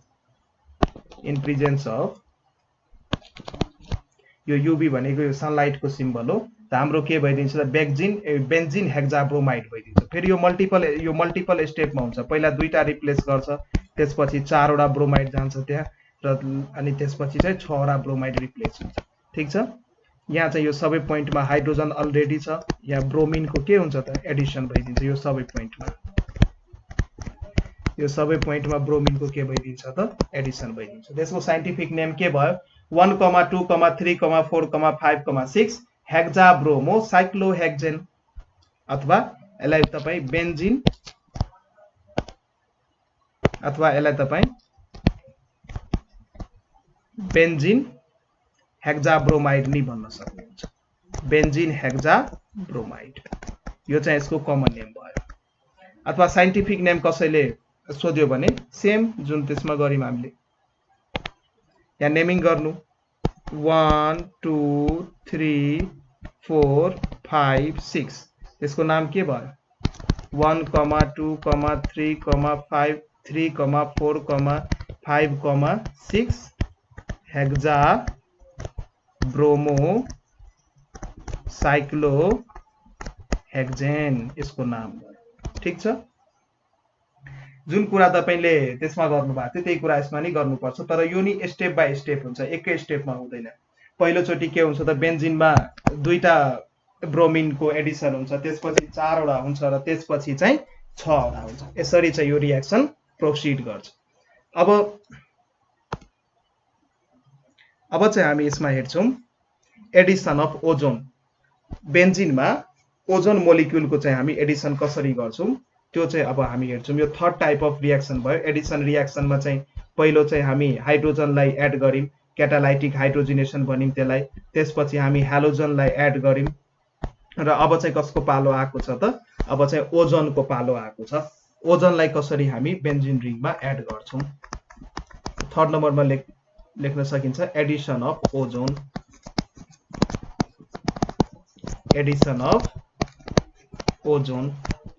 इन प्रेजेन्स अफ यो UV भनेको यो सनलाइट को सिम्बल हो, त हाम्रो के भइदिन्छ त बेन्जिन हेक्साब्रोमाइड भइदिन्छ। फेरि यो मल्टिपल स्टेपमा हुन्छ, पहिला 2टा रिप्लेस गर्छ, त्यसपछि 4 वटा ब्रोमाइड जान्छ त्यहाँ, र अनि त्यसपछि चाहिँ 6 वटा ब्रोमाइड रिप्लेस हुन्छ। ठीक छ, यहाँ चाहिँ यो सबै पोइन्टमा हाइड्रोजन अलरेडी छ, यहाँ ब्रोमिनको के हुन्छ त एडिसन भइदिन्छ। यो सबै पोइन्टमा ब्रोमिनको के भइदिन्छ त एडिसन भइदिन्छ। त्यसको साइन्टिफिक नेम के भयो 1, 2, 3, 4, 5, 6 हेक्जाब्रोमो साइक्लोहेक्जेन, अथवा यसलाई तपाई बेन्जिन अथवा यसलाई तपाई बेन्जिन हेक्जाब्रोमाइड नि भन्न सक्नुहुन्छ। बेन्जिन हेक्जाब्रोमाइड यो चाहिँ यसको कमन नेम भयो। अथवा साइन्टिफिक नेम कसैले सोध्यो भने सेम जुन त्यसमा गर्यौं हामीले, यहाँ नेमिङ गर्नु 1, 2, 3, 4, 5, 6 त्यसको नाम के भयो 1, 2, 3, 5, 3, 4, 5, 6 हेक्जा ब्रोमो साइक्लोहेक्जेन यसको नाम भयो। ठीक छ, जुन कुरा तपाईले त्यसमा गर्नुभएको थियो त्यही कुरा यसमा नि गर्नुपर्छ, तर यो नि स्टेप बाइ स्टेप हुन्छ, एकै स्टेपमा हुँदैन। पहिलो चोटी के हुन्छ त बेन्जिनमा 2टा ब्रोमिनको एडिसन हुन्छ, त्यसपछि 4 वटा हुन्छ र त्यसपछि चाहिँ 6 वटा हुन्छ। यसरी चाहिँ यो रिएक्सन प्रोसिड गर्छ। अब चाहिँ हामी यसमा हेर्छौं एडिसन अफ ओजोन। बेन्जिनमा ओजोन मोलिक्युलको चाहिँ हामी एडिसन कसरी गर्छौं त्यो चाहिँ अब हामी हेर्छौं। यो थर्ड टाइप अफ रिएक्सन भयो। एडिसन रिएक्सनमा चाहिँ पहिलो चाहिँ हामी हाइड्रोजनलाई एड गर्यौं, क्याटालाइटिक हाइड्रोजिनेसन भनिम त्यसलाई। त्यसपछि हामी हेलोजनलाई एड गर्यौं र अब चाहिँ कसको पालो आएको छ त अब चाहिँ ओजोनको पालो आएको छ। ओजोनलाई कसरी हामी बेन्जिन रिङमा एड गर्छौं। थर्ड नम्बरमा लेख्न सकिन्छ Edison of ozone. Edison of ozone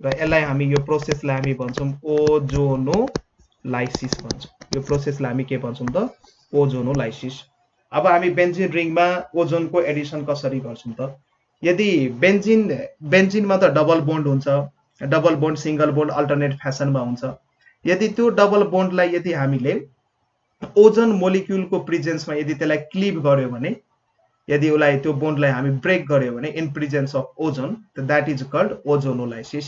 र यसलाई हामी यो प्रोसेसलाई हामी भन्छौं ओजोनोलाइसिस भन्छौं। यो प्रोसेसलाई हामी के भन्छौं त ओजोनोलाइसिस। अब हामी बेन्जिन रिङमा ओजोनको एडिसन कसरी गर्छौं त यदि बेन्जिनमा त डबल बोन्ड हुन्छ, double bond single bond alternate फ्यासनमा हुन्छ। यदि त्यो डबल बोन्डलाई यदि हामीले ओजोन मोलिक्युलको प्रेजेन्समा यदि त्यसलाई क्लिभ गर्यो भने, यदि उलाई त्यो बोन्डलाई हामी ब्रेक गर्यो भने in presence of ozone, that is called ozonolysis.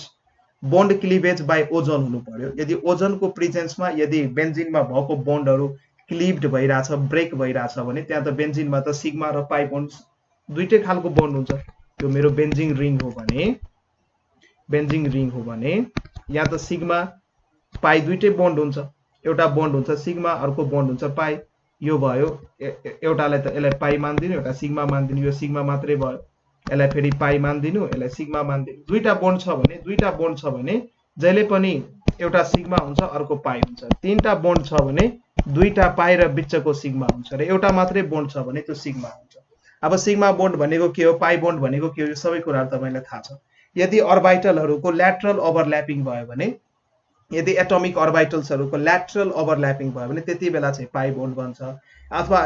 Bond cleavage by ozone हुनु पर्यो। यदि ओजोनको प्रेजेन्समा यदि बेन्जिनमा भएको बोन्डहरू क्लिभ्ड भइराछ, ब्रेक भइराछ भने त्यहाँ त बेन्जिनमा त सिग्मा र पाई बोन्ड दुईटै खालको बोन्ड हुन्छ। त्यो मेरो बेन्जिन रिङ हो भने यहाँ त सिग्मा पाई दुईटै बोन्ड हुन्छ। एउटा बोन्ड हुन्छ सिग्मा, अर्को बोन्ड हुन्छ पाई। यो भयो एउटालाई त यसलाई पाई मान्दिनु, एउटा सिग्मा मान्दिनु, यो सिग्मा मात्रै भयो। यसलाई फेरि पाई मान्दिनु, यसलाई सिग्मा मान्दिनु। दुईटा बोन्ड छ भने जहिले पनि एउटा सिग्मा हुन्छ, अर्को पाई हुन्छ। तीनटा बोन्ड छ भने दुईटा पाई र बिचको सिग्मा हुन्छ र एउटा मात्रै बोन्ड छ भने त्यो सिग्मा हुन्छ। अब सिग्मा बोन्ड भनेको के हो, पाई बोन्ड भनेको के हो, यो सबै कुराहरु तपाईलाई थाहा छ। यदि अर्बिटलहरुको ल्याटरल ओभरल्यापिङ भयो भने, यदि एटमिक अर्बिटल्सहरुको ल्याटरल ओभरल्यापिङ भयो भने त्यति बेला चाहिँ पाई बोन्ड बन्छ, अथवा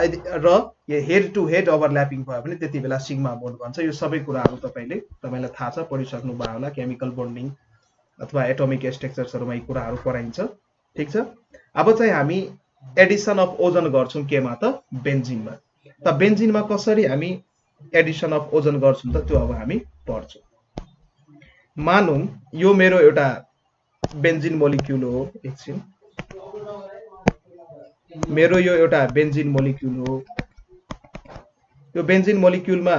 र हेड टु हेड ओभरल्यापिङ भयो भने त्यति बेला सिग्मा बोन्ड बन्छ। यो सबै कुराहरु तपाईलाई थाहा छ, पढिसक्नु भयो होला। केमिकल बोन्डिङ अथवा एटमिक स्ट्रक्चर्सहरुमा यी कुराहरु पढाइन्छ। ठीक छ, अब चाहिँ हामी एडिसन अफ ओजोन गर्छौं केमा त बेन्जिनमा। त बेन्जिनमा कसरी हामी एडिसन अफ ओजोन गर्छौं त त्यो अब हामी पढ्छौं। मानौं यो मेरो एउटा बेन्जिन मोलिक्युल हो, एकछिन मेरो यो एउटा बेन्जिन मोलिक्युल हो। यो बेन्जिन मोलिक्युलमा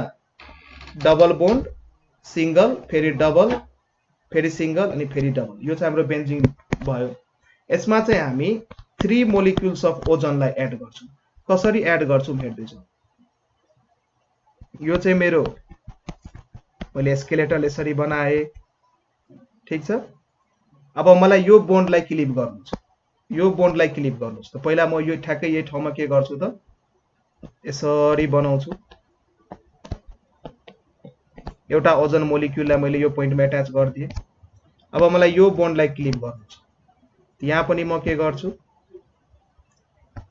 डबल बोन्ड, सिंगल, फेरि डबल, फेरि सिंगल अनि फेरि डबल, यो चाहिँ हाम्रो बेन्जिन भयो। यसमा चाहिँ हामी 3 मोलिक्युल्स अफ ओजोनलाई एड गर्छौं। कसरी एड गर्छौं हेर्दै जाउँ। यो चाहिँ मेरो मैले स्केलेटल यसरी बनाए। ठीक छ, अब मलाई यो बोन्डलाई क्लिप गर्नु छ, यो बोन्डलाई क्लिप गर्नुस् त पहिला म यो ठ्याक्कै यही ठाउँमा के गर्छु त यसरी बनाउँछु। एउटा ओजोन मोलिक्युललाई मैले यो पोइन्टमा अट्याच गर्दिए। अब मलाई यो बोन्डलाई क्लिप गर्नु छ, यहाँ पनि म के गर्छु,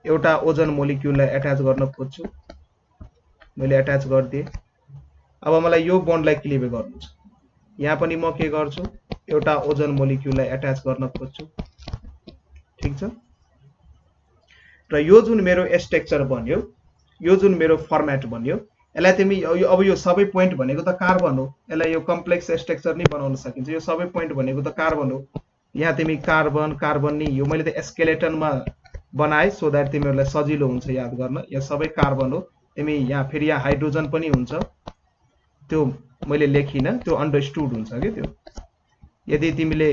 एउटा ओजोन मोलिक्युललाई अट्याच गर्न खोज्छु, मैले अट्याच गर्दिए। अब मलाई यो बोन्डलाई क्लिप गर्नु छ, यहाँ पनि म के गर्छु, एउटा ओजोन मोलिक्युललाई अट्याच गर्न खोज्छु। ठीक छ, र यो जुन मेरो स्ट्रक्चर बन्यो, यो जुन मेरो फर्मेट बन्यो, यसलाई तिमी अब यो सबै पोइन्ट भनेको त कार्बन हो, यसलाई यो कम्प्लेक्स स्ट्रक्चर नै बनाउन सकिन्छ। यो सबै पोइन्ट भनेको त कार्बन हो। यहाँ तिमी कार्बन कार्बन नि यो मैले त स्केलेटनमा बनाए सो दैट तिमीहरूलाई सजिलो हुन्छ याद गर्न। यो सबै कार्बन हो। तिमी यहाँ फेरि यहाँ हाइड्रोजन पनि हुन्छ, त्यो मैले लेखिन, त्यो अन्डरस्टुड हुन्छ के त्यो। यदि तिमीले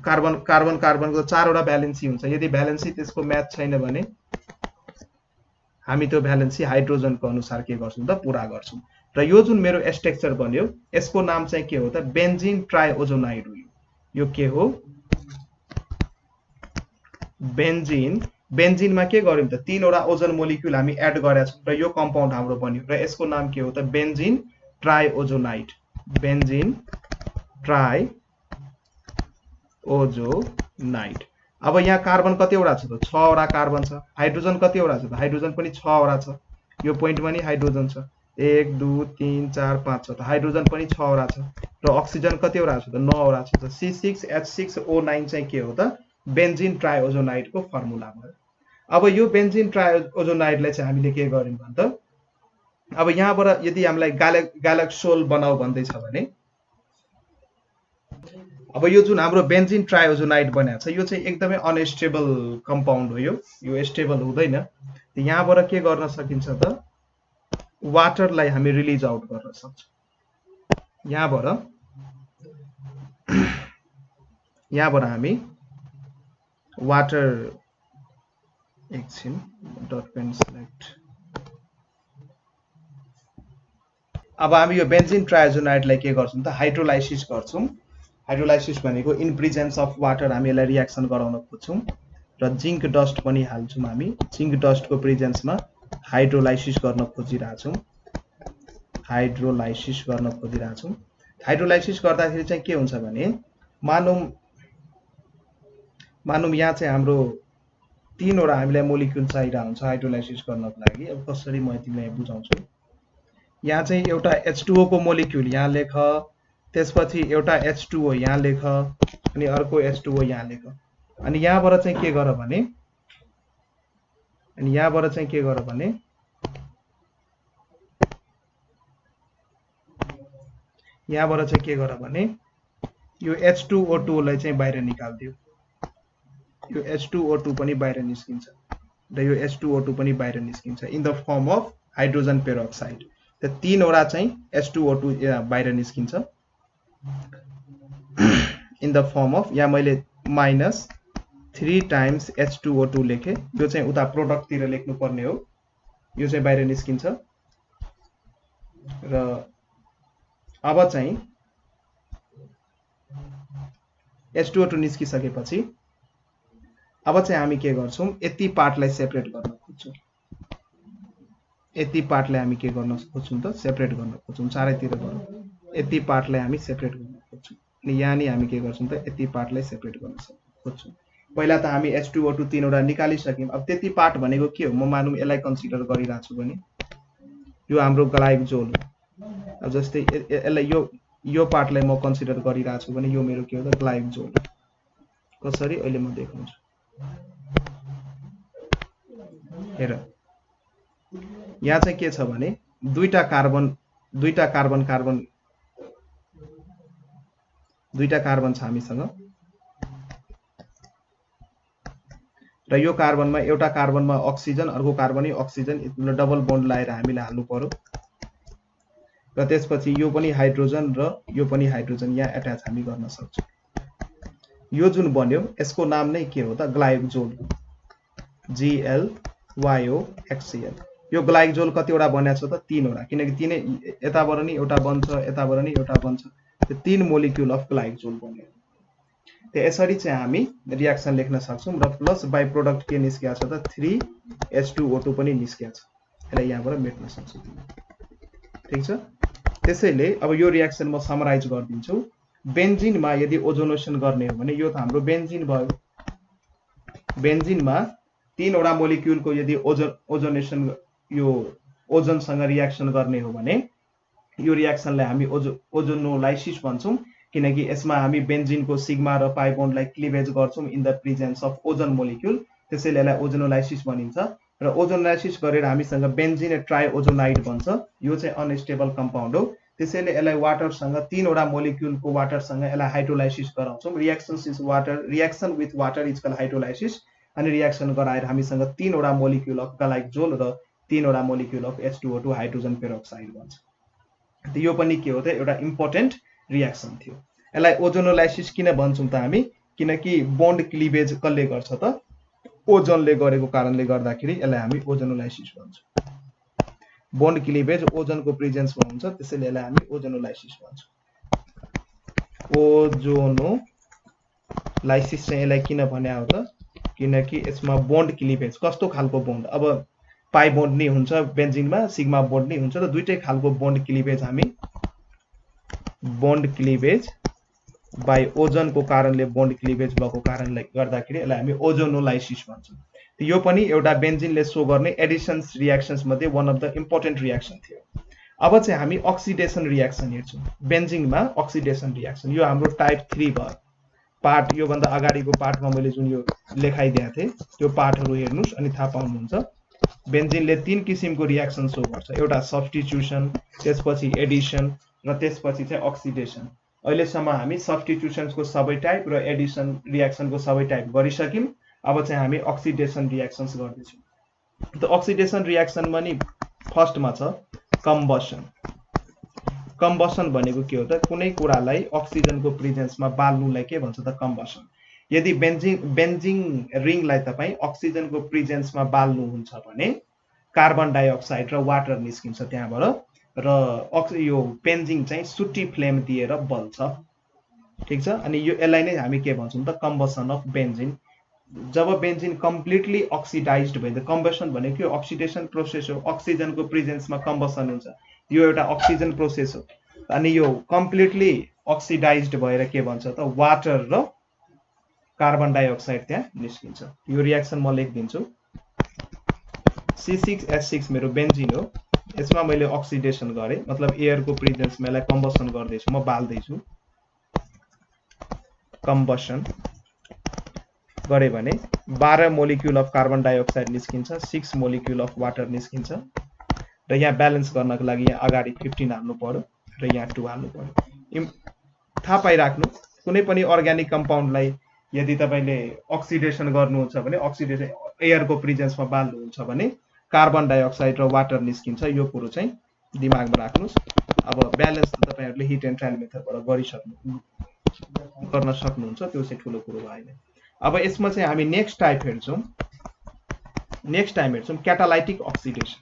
कार्बन कार्बन कार्बनको 4 वटा भ्यालेन्सी हुन्छ, यदि भ्यालेन्सी त्यसको म्याच छैन भने हामी त्यो भ्यालेन्सी हाइड्रोजनको अनुसार के गर्छौं त पूरा गर्छौं। र यो जुन मेरो स्ट्रक्चर बन्यो यसको नाम चाहिँ के हो त बेन्जिन ट्राइओजोनाइड हो। यो के हो बेन्जिन। बेन्जिनमा के गर्यौं त 3 वटा ओजन मोलिक्युल हामी एड गरेका छौं र यो कम्पाउन्ड हाम्रो बन्यो र यसको नाम के हो त बेन्जिन ट्राइओजोनाइड। बेन्जिन ट्राइओजोनाइड। अब यहाँ कार्बन कतिवटा छ त 6 वटा कार्बन छ। हाइड्रोजन कतिवटा छ त हाइड्रोजन पनि 6 वटा छ। यो पोइन्टमा नि हाइड्रोजन छ 1 2 3 4 5 छ त हाइड्रोजन पनि 6 वटा छ। र अक्सिजन कतिवटा छ त 9 वटा छ। त C6H6O9 चाहिँ के हो त बेन्जिन ट्राइओजोनाइडको फर्मुला भयो। अब यो बेन्जिन ट्राइओजोनाइडलाई चाहिँ हामीले के गर्यौं भने त अब यहाँबाट यदि हामीलाई ग्यालेक्सोल बनाऊ भन्दैछ भने अब यो जुन हाम्रो बेन्जिन ट्राइओजोनाइड बनेको छ यो चाहिँ एकदमै अनस्टेबल कम्पाउन्ड हो। यो स्टेबल हुँदैन। यहाँबाट के गर्न सकिन्छ त वाटरलाई हामी रिलिज आउट गर्न सक्छौं। यहाँबाट हामी वाटर एकछिन डट पेन सिलेक्ट। अब हामी यो बेन्जिन ट्राइओजोनाइडलाई के गर्छौं त हाइड्रोलाइसिस गर्छौं। हाइड्रोलाइसिस भनेको इन प्रेजेन्स अफ वाटर हामी यसलाई रिएक्सन गराउन खोज्छौं र जिंक डस्ट पनि हाल्छौं। हामी जिंक डस्टको प्रेजेन्समा हाइड्रोलाइसिस गर्न खोजिरहेछौं। हाइड्रोलाइसिस गर्न खोजिरहेछौं। हाइड्रोलाइसिस गर्दाखेरि चाहिँ के हुन्छ भने मानौं यहाँ चाहिँ हाम्रो 3 वटा हामीलाई मोलिक्युल चाहिरहेको हुन्छ हाइड्रोलाइसिस गर्नको लागि। अब कसरी म तिमीलाई बुझाउँछु। यहाँ चाहिँ एउटा H2O को मोलिक्युल यहाँ लेख, त्यसपछि एउटा H2O यहाँ लेख अनि अर्को H2O यहाँ लेख। अनि यहाँबाट चाहिँ के गर भने यो H2O2 लाई चाहिँ बाहिर निकाल्दियो। यो H2O2 पनि बाहिर निस्किन्छ र यो H2O2 पनि बाहिर निस्किन्छ in the form of hydrogen peroxide. त 3 वटा चाहिँ H2O2 बाहिर निस्किन्छ इन द फर्म अफ यहाँ मैले -3 टाइम्स H2O2 लेखे। यो चाहिँ उता प्रोडक्ट तिर लेख्नु पर्ने हो। यो चाहिँ बाहिर निस्किन्छ र अब चाहिँ H2O2 निस्किसकेपछि अब चाहिँ हामी के गर्छौं यति पार्टलाई सेपरेट गर्न खोज्छौं। यति पार्टलाई हामी के गर्न खोज्छौं त सेपरेट गर्न खोज्छौं। चारैतिर गरौँ यति पार्टलाई हामी सेपरेट गर्न खोज्छौं। अनि यहाँ नि हामी के गर्छौं त यति पार्टलाई सेपरेट गर्न खोज्छौं। पहिला त हामी H2O2 3 वटा निकालिसक्यौं। अब त्यति पार्ट भनेको के हो म मानौं यसलाई कन्सिडर गरिरहेको छु भने यो हाम्रो ग्लाइकोजोल हो। अब जस्तै यसलाई यो पार्टलाई म कन्सिडर गरिरहेको छु भने यो मेरो के हो त ग्लाइकोजोल। कसरी अहिले म देखाउँछु। हेर यहाँ चाहिँ के छ भने दुईटा कार्बन छ हामीसँग र यो कार्बनमा एउटा कार्बनमा अक्सिजन अर्को कार्बन अक्सिजन डबल बन्ड लाएर हामीले हाल्नु पर्यो र त्यसपछि यो पनि हाइड्रोजन र यो पनि हाइड्रोजन यहाँ एट्याच हामी गर्न सक्छौं। यो जुन बन्यो यसको नाम नै के हो त ग्लाइकोजोल। GLYOHCl। यो ग्लाइकोजोल कतिवटा बनेको छ त 3 वटा किनकि तीनै यताबाट नि एउटा बन्छ यताबाट नि एउटा बन्छ। त्यो 3 मोलिक्युल अफ ग्लाइकोजोल बन्यो। त यसरी चाहिँ हामी रिएक्सन लेख्न सक्छौं र प्लस बाइ प्रोडक्ट के निस्किएको छ त 3H2O2 पनि निस्किएको छ। यसलाई यहाँबाट मेट्न सक्छौं। ठीक छ। त्यसैले अब यो रिएक्सन म समराइज गर्दिन्छु। बेन्जिनमा यदि ओजोनेसन गर्ने हो भने यो त हाम्रो बेन्जिन भयो। बेन्जिनमा 3 वटा मोलिक्युलको यदि ओजोनेसन यो ओजनसँग रिएक्सन गर्ने हो भने यो रिएक्सनलाई हामी ओजोनोलाइसिस भन्छौं किनकि यसमा हामी बेन्जिनको सिग्मा र पाई बन्डलाई क्लिवेज गर्छौं in the presence of ozone molecule. त्यसैले यसलाई ओजोनोलाइसिस भनिन्छ र ओजोनोलाइसिस गरेर हामीसँग बेन्जिन ट्राइओजोनाइड बन्छ यो चाहिँ अनस्टेबल कम्पाउन्ड हो त्यसैले यसलाई वाटरसँग 3 वटा मोलिक्युलको वाटरसँग यसलाई हाइड्रोलाइसिस गराउँछौँ reaction with water is called hydrolysis अनि रिएक्सन गराएर हामीसँग 3 वटा मोलिक्युल अफ ग्लाइकोल र 3 वटा molecule of H2O2 hydrogen peroxide बन्छ यो पनि के हो त एउटा इम्पोर्टेन्ट रिएक्सन थियो यसलाई ओजोनोलाइसिस किन भन्छौं त हामी किनकि बोन्ड क्लिवेज कसले गर्छ त ओजोनले गरेको कारणले गर्दाखेरि यसलाई हामी ओजोनोलाइसिस भन्छौं बोन्ड क्लिवेज ओजोनको प्रेजेन्समा हुन्छ त्यसैले यसलाई हामी ओजोनोलाइसिस भन्छौं ओजोनोलाइसिस चाहिँ यसलाई किन भने हो त किनकि यसमा बोन्ड क्लिवेज कस्तो खालको बोन्ड अब पाई बोन्ड नै हुन्छ बेन्जिनमा सिग्मा बोन्ड नै हुन्छ र दुईटै खालको बोन्ड क्लिवेज हामी बोन्ड क्लिवेज बाइ ओजोनको कारणले बोन्ड क्लिवेज भएको कारणले गर्दाखेरि यसलाई हामी ओजोनोलाइसिस भन्छौं यो पनि एउटा बेन्जिनले शो गर्ने एडिशन्स रिएक्सन्स मध्ये one of the important reaction थियो अब चाहिँ हामी अक्सिडेसन रिएक्सन हेर्छौं बेन्जिनमा अक्सिडेसन रिएक्सन यो हाम्रो टाइप 3 भयो पार्ट यो भन्दा अगाडिको पार्टमा मैले जुन यो लेखाइदिएको थिए त्यो पार्टहरु हेर्नुस् अनि थाहा पाउनुहुन्छ बेन्जिनले 3 किसिमको रिएक्सन शो गर्छ एउटा सब्स्टिट्युसन त्यसपछि एडिसन र त्यसपछि चाहिँ अक्सिडेसन अहिलेसम्म हामी सब्स्टिट्युसनको सबै टाइप र एडिसन रिएक्सनको सबै टाइप गरिसक्यौं अब चाहिँ हामी अक्सिडेसन रिएक्सन्स गर्दैछौं त अक्सिडेसन रिएक्सनमा नि फर्स्टमा छ कम्बसन भनेको के हो त कुनै कुरालाई अक्सिजनको प्रेजेन्समा बाल्नुलाई के भन्छ त कम्बसन यदि बेन्जिन रिङलाई तपाई अक्सिजनको प्रेजेन्समा बाल्नुहुन्छ भने कार्बन डाइअक्साइड र वाटर निस्किन्छ त्यहाँबाट र यो बेन्जिन चाहिँ सुटी फ्लेम दिएर बल्छ ठीक छ अनि यो यसलाई नै हामी के भन्छौं त कम्बसन अफ बेन्जिन जब बेन्जिन कम्प्लिटली अक्सिडाइज्ड भइन्छ कम्बसन भनेको अक्सिडेसन प्रोसेस हो अक्सिजनको प्रेजेन्समा कम्बसन हुन्छ यो एउटा अक्सिजन प्रोसेस हो अनि यो कम्प्लिटली अक्सिडाइज्ड भएर के भन्छ त वाटर र कार्बन डाइअक्साइड त्यहाँ निस्किन्छ यो रिएक्सन म लेखिदिन्छु C6H6 मेरो बेन्जिन हो यसमा मैले अक्सिडेसन गरे मतलब एयरको प्रेजेन्समा यसलाई कम्बसन गर्दै छु म बाल्दै छु कम्बसन गरे भने 12 मोलिक्युल अफ कार्बन डाइअक्साइड निस्किन्छ 6 मोलिक्युल अफ वाटर निस्किन्छ र यहाँ ब्यालेन्स गर्नको लागि यहाँ अगाडि 15 हाल्नु पर्यो र यहाँ 2 हाल्नु पर्यो थाहा पाइराख्नु कुनै पनि अर्ग्यानिक कम्पाउन्डलाई यदि तपाईले अक्सिडेसन गर्नुहुन्छ भने अक्सिडेसन एयरको प्रेजेन्समा बाल्नुहुन्छ भने कार्बन डाइअक्साइड र वाटर निस्किन्छ यो कुरो चाहिँ दिमागमा राख्नुस् अब ब्यालेन्स तपाईहरुले हिट एन्ड ट्रायल मेथडबाट गर्न सक्नुहुन्छ त्यो चाहिँ ठूलो कुरो भएन अब यसमा चाहिँ हामी नेक्स्ट टाइप हेर्छौं क्याटालाइटिक अक्सिडेसन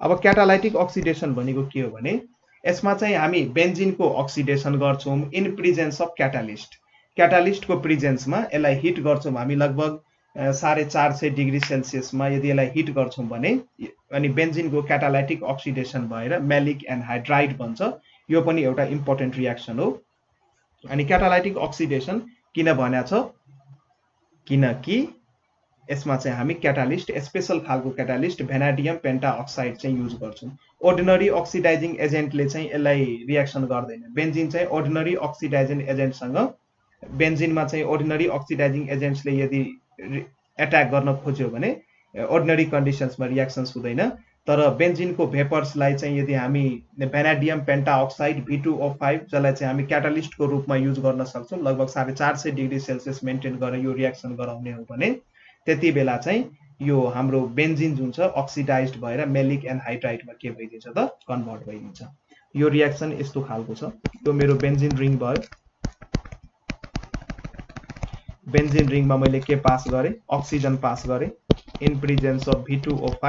अब क्याटालाइटिक अक्सिडेसन भनेको के हो भने यसमा चाहिँ हामी बेन्जिनको अक्सिडेसन गर्छौं इन प्रेजेन्स अफ क्याटालिस्टको प्रेजेन्समा यसलाई हिट गर्छौं हामी लगभग 450 डिग्री सेल्सियसमा यदि यसलाई हिट गर्छौं भने अनि बेन्जिनको क्याटालाइटिक अक्सिडेसन भएर मैलिक एनहाइड्राइड बन्छ यो पनि एउटा इम्पोर्टेन्ट रिएक्सन हो अनि क्याटालाइटिक अक्सिडेसन किन भन्छ छ किनकि यसमा चाहिँ हामी क्याटालिस्ट स्पेशल खालको क्याटालिस्ट भेनाडियम पेन्टाअक्साइड चाहिँ युज गर्छौं अर्डिनरी अक्सिडाइजिङ एजेन्टले चाहिँ यसलाई रिएक्सन गर्दैन बेन्जिन चाहिँ अर्डिनरी अक्सिडाइजिङ एजेन्टसँग बेन्जिनमा चाहिँ अर्डिनरी अक्सिडाइजिङ एजेन्ट्सले यदि एट्याक गर्न खोज्यो भने अर्डिनरी कन्डिसन्समा रिएक्सन्स हुँदैन तर बेन्जिनको भेपर्सलाई चाहिँ यदि हामी भेनाडियम पेन्टाअक्साइड V2O5 जसलाई चाहिँ हामी क्याटालिस्टको रूपमा युज गर्न सक्छौं लगभग 450 डिग्री सेल्सियस मेन्टेन गरेर यो रिएक्सन गराउने हो भने त्यति बेला चाहिँ यो हाम्रो बेन्जिन जुन छ अक्सिडाइज्ड भएर मेलिक एनहाइड्राइडमा के भइदिन्छ त कन्भर्ट भइदिन्छ यो रिएक्सन यस्तो खालको छ यो मेरो बेन्जिन रिङ भयो बेन्जिन रिङमा मैले के पास गरे अक्सिजन पास गरे इन प्रेजेन्स अफ V2O5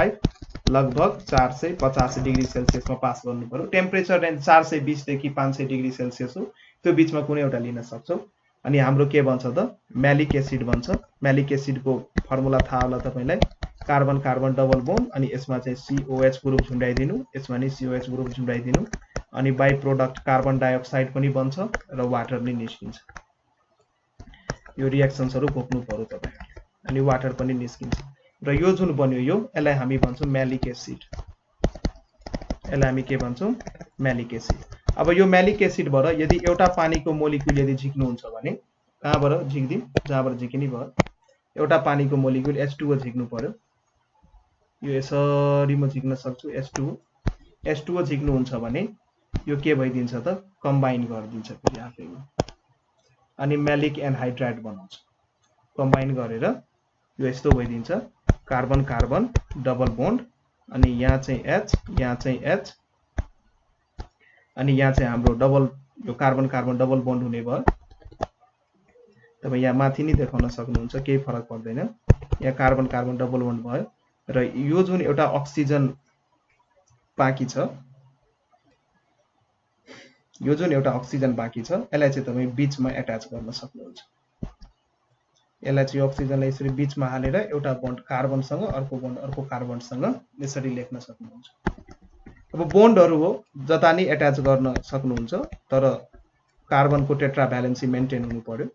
लगभग 450 डिग्री सेल्सियसमा पास गर्नु पर्यो टेम्परेचर रेन्ज 420 देखि 500 डिग्री सेल्सियस हो त्यो बीचमा कुनै एउटा लिन सक्छौ अनि हाम्रो के भन्छ त मैलिक एसिड भन्छ मैलिक एसिडको फर्मुला थाहा होला तपाईलाई कार्बन कार्बन डबल बोन्ड अनि यसमा चाहिँ COH ग्रुप झुन्डाइदिनु यसमा नि COH ग्रुप झुन्डाइदिनु अनि बाइ प्रोडक्ट कार्बन डाइअक्साइड पनि बन्छ र वाटर पनि निस्किन्छ यो रिएक्सन्सहरु भोग्नु पर्यो तपाईहरुले अनि वाटर पनि निस्किन्छ र यो जुन बन्यो यो यसलाई हामी भन्छौं मैलिक एसिड यसलाई हामी के भन्छौं मैलिक एसिड अब यो म्यालिक एसिडबाट यदि एउटा पानीको मोलिक्युल यदि झिक्नुहुन्छ भने कहाँबाट झिक्दिम, जहाँबाट झिकिने भयो, एउटा पानीको मोलिक्युल H2O झिक्नु पर्यो। यो यसरी म झिक्न सक्छु H2O झिक्नुहुन्छ भने यो के भइदिन्छ त कम्बाइन गरिदिन्छ फेरि आफैमा, अनि म्यालिक एनहाइड्राइड बनाउँछ। कम्बाइन गरेर यो यस्तो भइदिन्छ, कार्बन कार्बन डबल बोन्ड, अनि यहाँ चाहिँ H, यहाँ चाहिँ H, अनि यहाँ चाहिँ हाम्रो डबल यो कार्बन कार्बन डबल बोन्ड हुने भयो। तपाईं यहाँ माथि नै देखाउन सक्नुहुन्छ, केही फरक पर्दैन। यहाँ कार्बन कार्बन डबल बोन्ड भयो र यो जुन एउटा अक्सिजन बाँकी छ, यो जुन एउटा अक्सिजन बाँकी छ यसलाई चाहिँ तपाईं बीचमा एट्याच गर्न सक्नुहुन्छ। यसलाई चाहिँ अक्सिजनलाई यसरी बीचमा हालेर एउटा बोन्ड कार्बनसँग अर्को बोन्ड अर्को कार्बनसँग यसरी लेख्न सक्नुहुन्छ। अब बोन्डहरु हो जता नि एट्याच गर्न सक्नुहुन्छ, तर कार्बनको टेट्रा भ्यालेन्सी मेन्टेन हुनु पर्यो,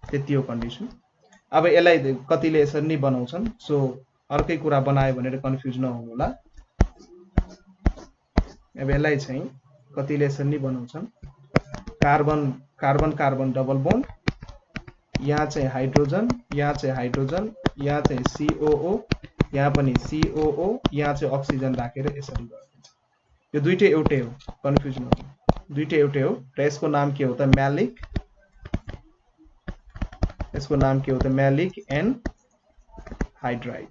त्यति हो कन्डिसन। अब यसलाई कतिले यसरी नै बनाउँछन्, सो अर्कै कुरा बनायो भनेर कन्फ्युज नहुनु होला। अब यसलाई चाहिँ कतिले यसरी नै बनाउँछन्, carbon carbon carbon double bond, यहाँ चाहिँ हाइड्रोजन, यहाँ चाहिँ हाइड्रोजन, यहाँ चाहिँ COO, यहाँ पनि COO, यहाँ चाहिँ अक्सिजन राखेर यसरी गरिन्छ। यो दुईटै एउटै हो, कन्फ्युज नहुनु, दुईटै एउटै हो। र यसको नाम के हो त म्यालिक, यसको नाम के हो त म्यालिक एनहाइड्राइड।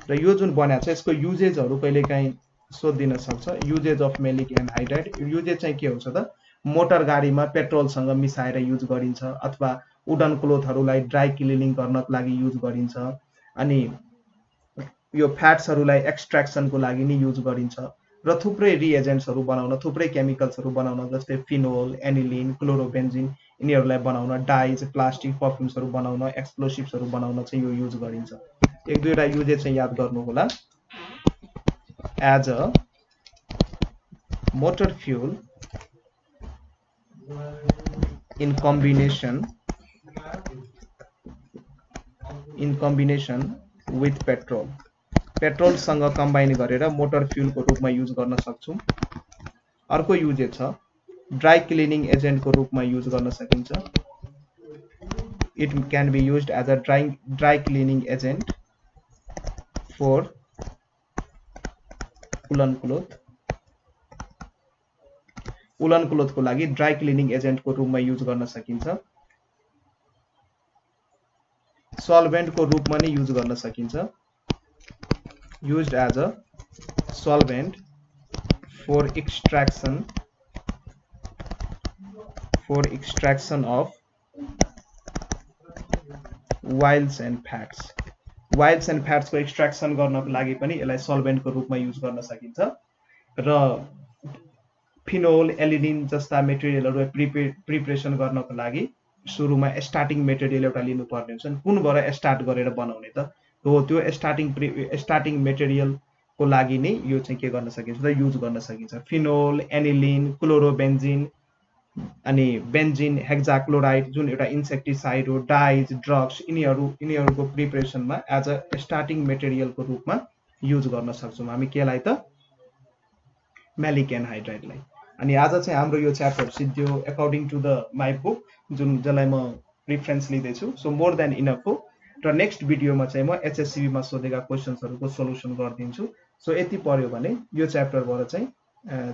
र यो जुन बन्या छ यसको युजेजहरु कहिलेकाहीँ सोधिन सक्छ। युजेज अफ म्यालिक एनहाइड्राइड, युजेज चाहिँ के हुन्छ त मोटर गाडीमा पेट्रोलसँग मिसाएर युज गरिन्छ, अथवा वुडन क्लोथहरुलाई ड्राई क्लिनिङ गर्नको लागि युज गरिन्छ, अनि यो फ्याट्सहरुलाई एक्सट्र्याक्सनको लागि नि युज गरिन्छ, र थुप्रै रिएजेन्ट्सहरु बनाउन, थुप्रै केमिकल्सहरु बनाउन, जस्तै फिनोल, एनिलिन, क्लोरोबेन्जिन, यिनीहरुलाई बनाउन, डाइज, प्लास्टिक, परफ्युम्सहरु बनाउन, एक्सप्लोसिभ्सहरु बनाउन चाहिँ यो युज गरिन्छ। एक दुईटा युजेज चाहिँ याद गर्नु होला। As a motor fuel in combination with petrol, petrol सँग कम्बाइन गरेर मोटर फ्यूल को रूपमा युज गर्न सक्छौं। अर्को युजेज छ ड्राई क्लिनिङ एजेन्ट को रूपमा युज गर्न सकिन्छ। It can be used as a dry cleaning agent for woolen cloth, woollen cloth को लागि ड्राई क्लिनिङ एजेन्ट को रूपमा युज गर्न सकिन्छ। सल्भेन्ट को रूपमा नि युज गर्न सकिन्छ। used as a solvent for extraction of oils and fats, oils and fats को एक्सट्र्याक्सन गर्नको लागि पनि यसलाई सल्भेन्ट को रूपमा युज गर्न सकिन्छ। र फिनोल, एलिनिन जस्ता मेटेरियलहरु प्रिपरेसन गर्नको लागि सुरुमा स्टार्टिङ मेटेरियल एउटा लिनु पर्ने हुन्छ। कुनबाट स्टार्ट गरेर बनाउने त हो, त्यो स्टार्टिङ मेटेरियल को लागि नै यो चाहिँ के गर्न सकिन्छ त युज गर्न सकिन्छ। फिनोल, एनिलिन, क्लोरोबेन्जिन, अनि बेन्जिन, हेक्साक्लोराइड जुन एउटा इन्सेक्टिसाइड हो, डाइज, ड्रग्स, यिनीहरुको प्रिपरेसनमा एज अ स्टार्टिङ मेटेरियल को रूपमा युज गर्न सक्छौं हामी केलाई त म्यालिक एनहाइड्राइडलाई। अनि आज चाहिँ हाम्रो यो च्याप्टर सिद्धियो according to the my book, जुन जसलाई म रेफरेन्स लिँदै छु। सो मोर देन इनफ हो। र नेक्स्ट भिडियोमा चाहिँ म एचएससीबी मा सोधेका क्वेशन्सहरुको सोलुसन गर्दिन्छु। सो यति पर्यो भने यो च्याप्टरबाट चाहिँ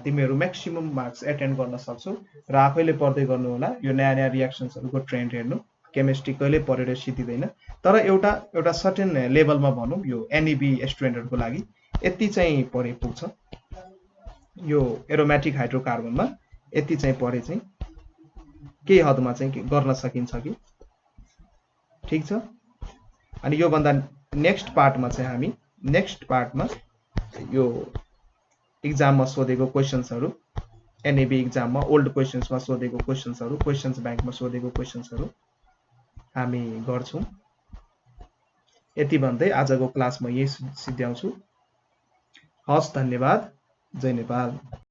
तिमीहरु म्याक्सिमम मार्क्स एटेन्ड गर्न सक्छौ र आफैले पढ्दै गर्नु होला। यो नयाँ नयाँ रिएक्सन्सहरुको ट्रेन्ड हेर्नु, केमिस्ट्री कहिले पढेर सिद्धिदैन, तर एउटा सर्टेन लेभलमा भनौं यो एनईबी स्टुडेन्टहरुको लागि यति चाहिँ पढे पुग्छ। यो एरोमेटिक हाइड्रोकार्बनमा यति चाहिँ पढे चाहिँ केही हदमा चाहिँ गर्न सकिन्छ कि, ठीक छ। अनि यो भन्दा नेक्स्ट पार्टमा चाहिँ हामी नेक्स्ट पार्टमा यो एक्जाममा सोधेको क्वेशन्सहरु, एनईबी एक्जाममा ओल्ड क्वेशन्समा सोधेको क्वेशन्सहरु, क्वेशन्स बैंकमा सोधेको क्वेशन्सहरु हामी गर्छौं। यति भन्दै आजको क्लास म यही सिद्ध्याउँछु। हस्, धन्यवाद। जय नेपाल।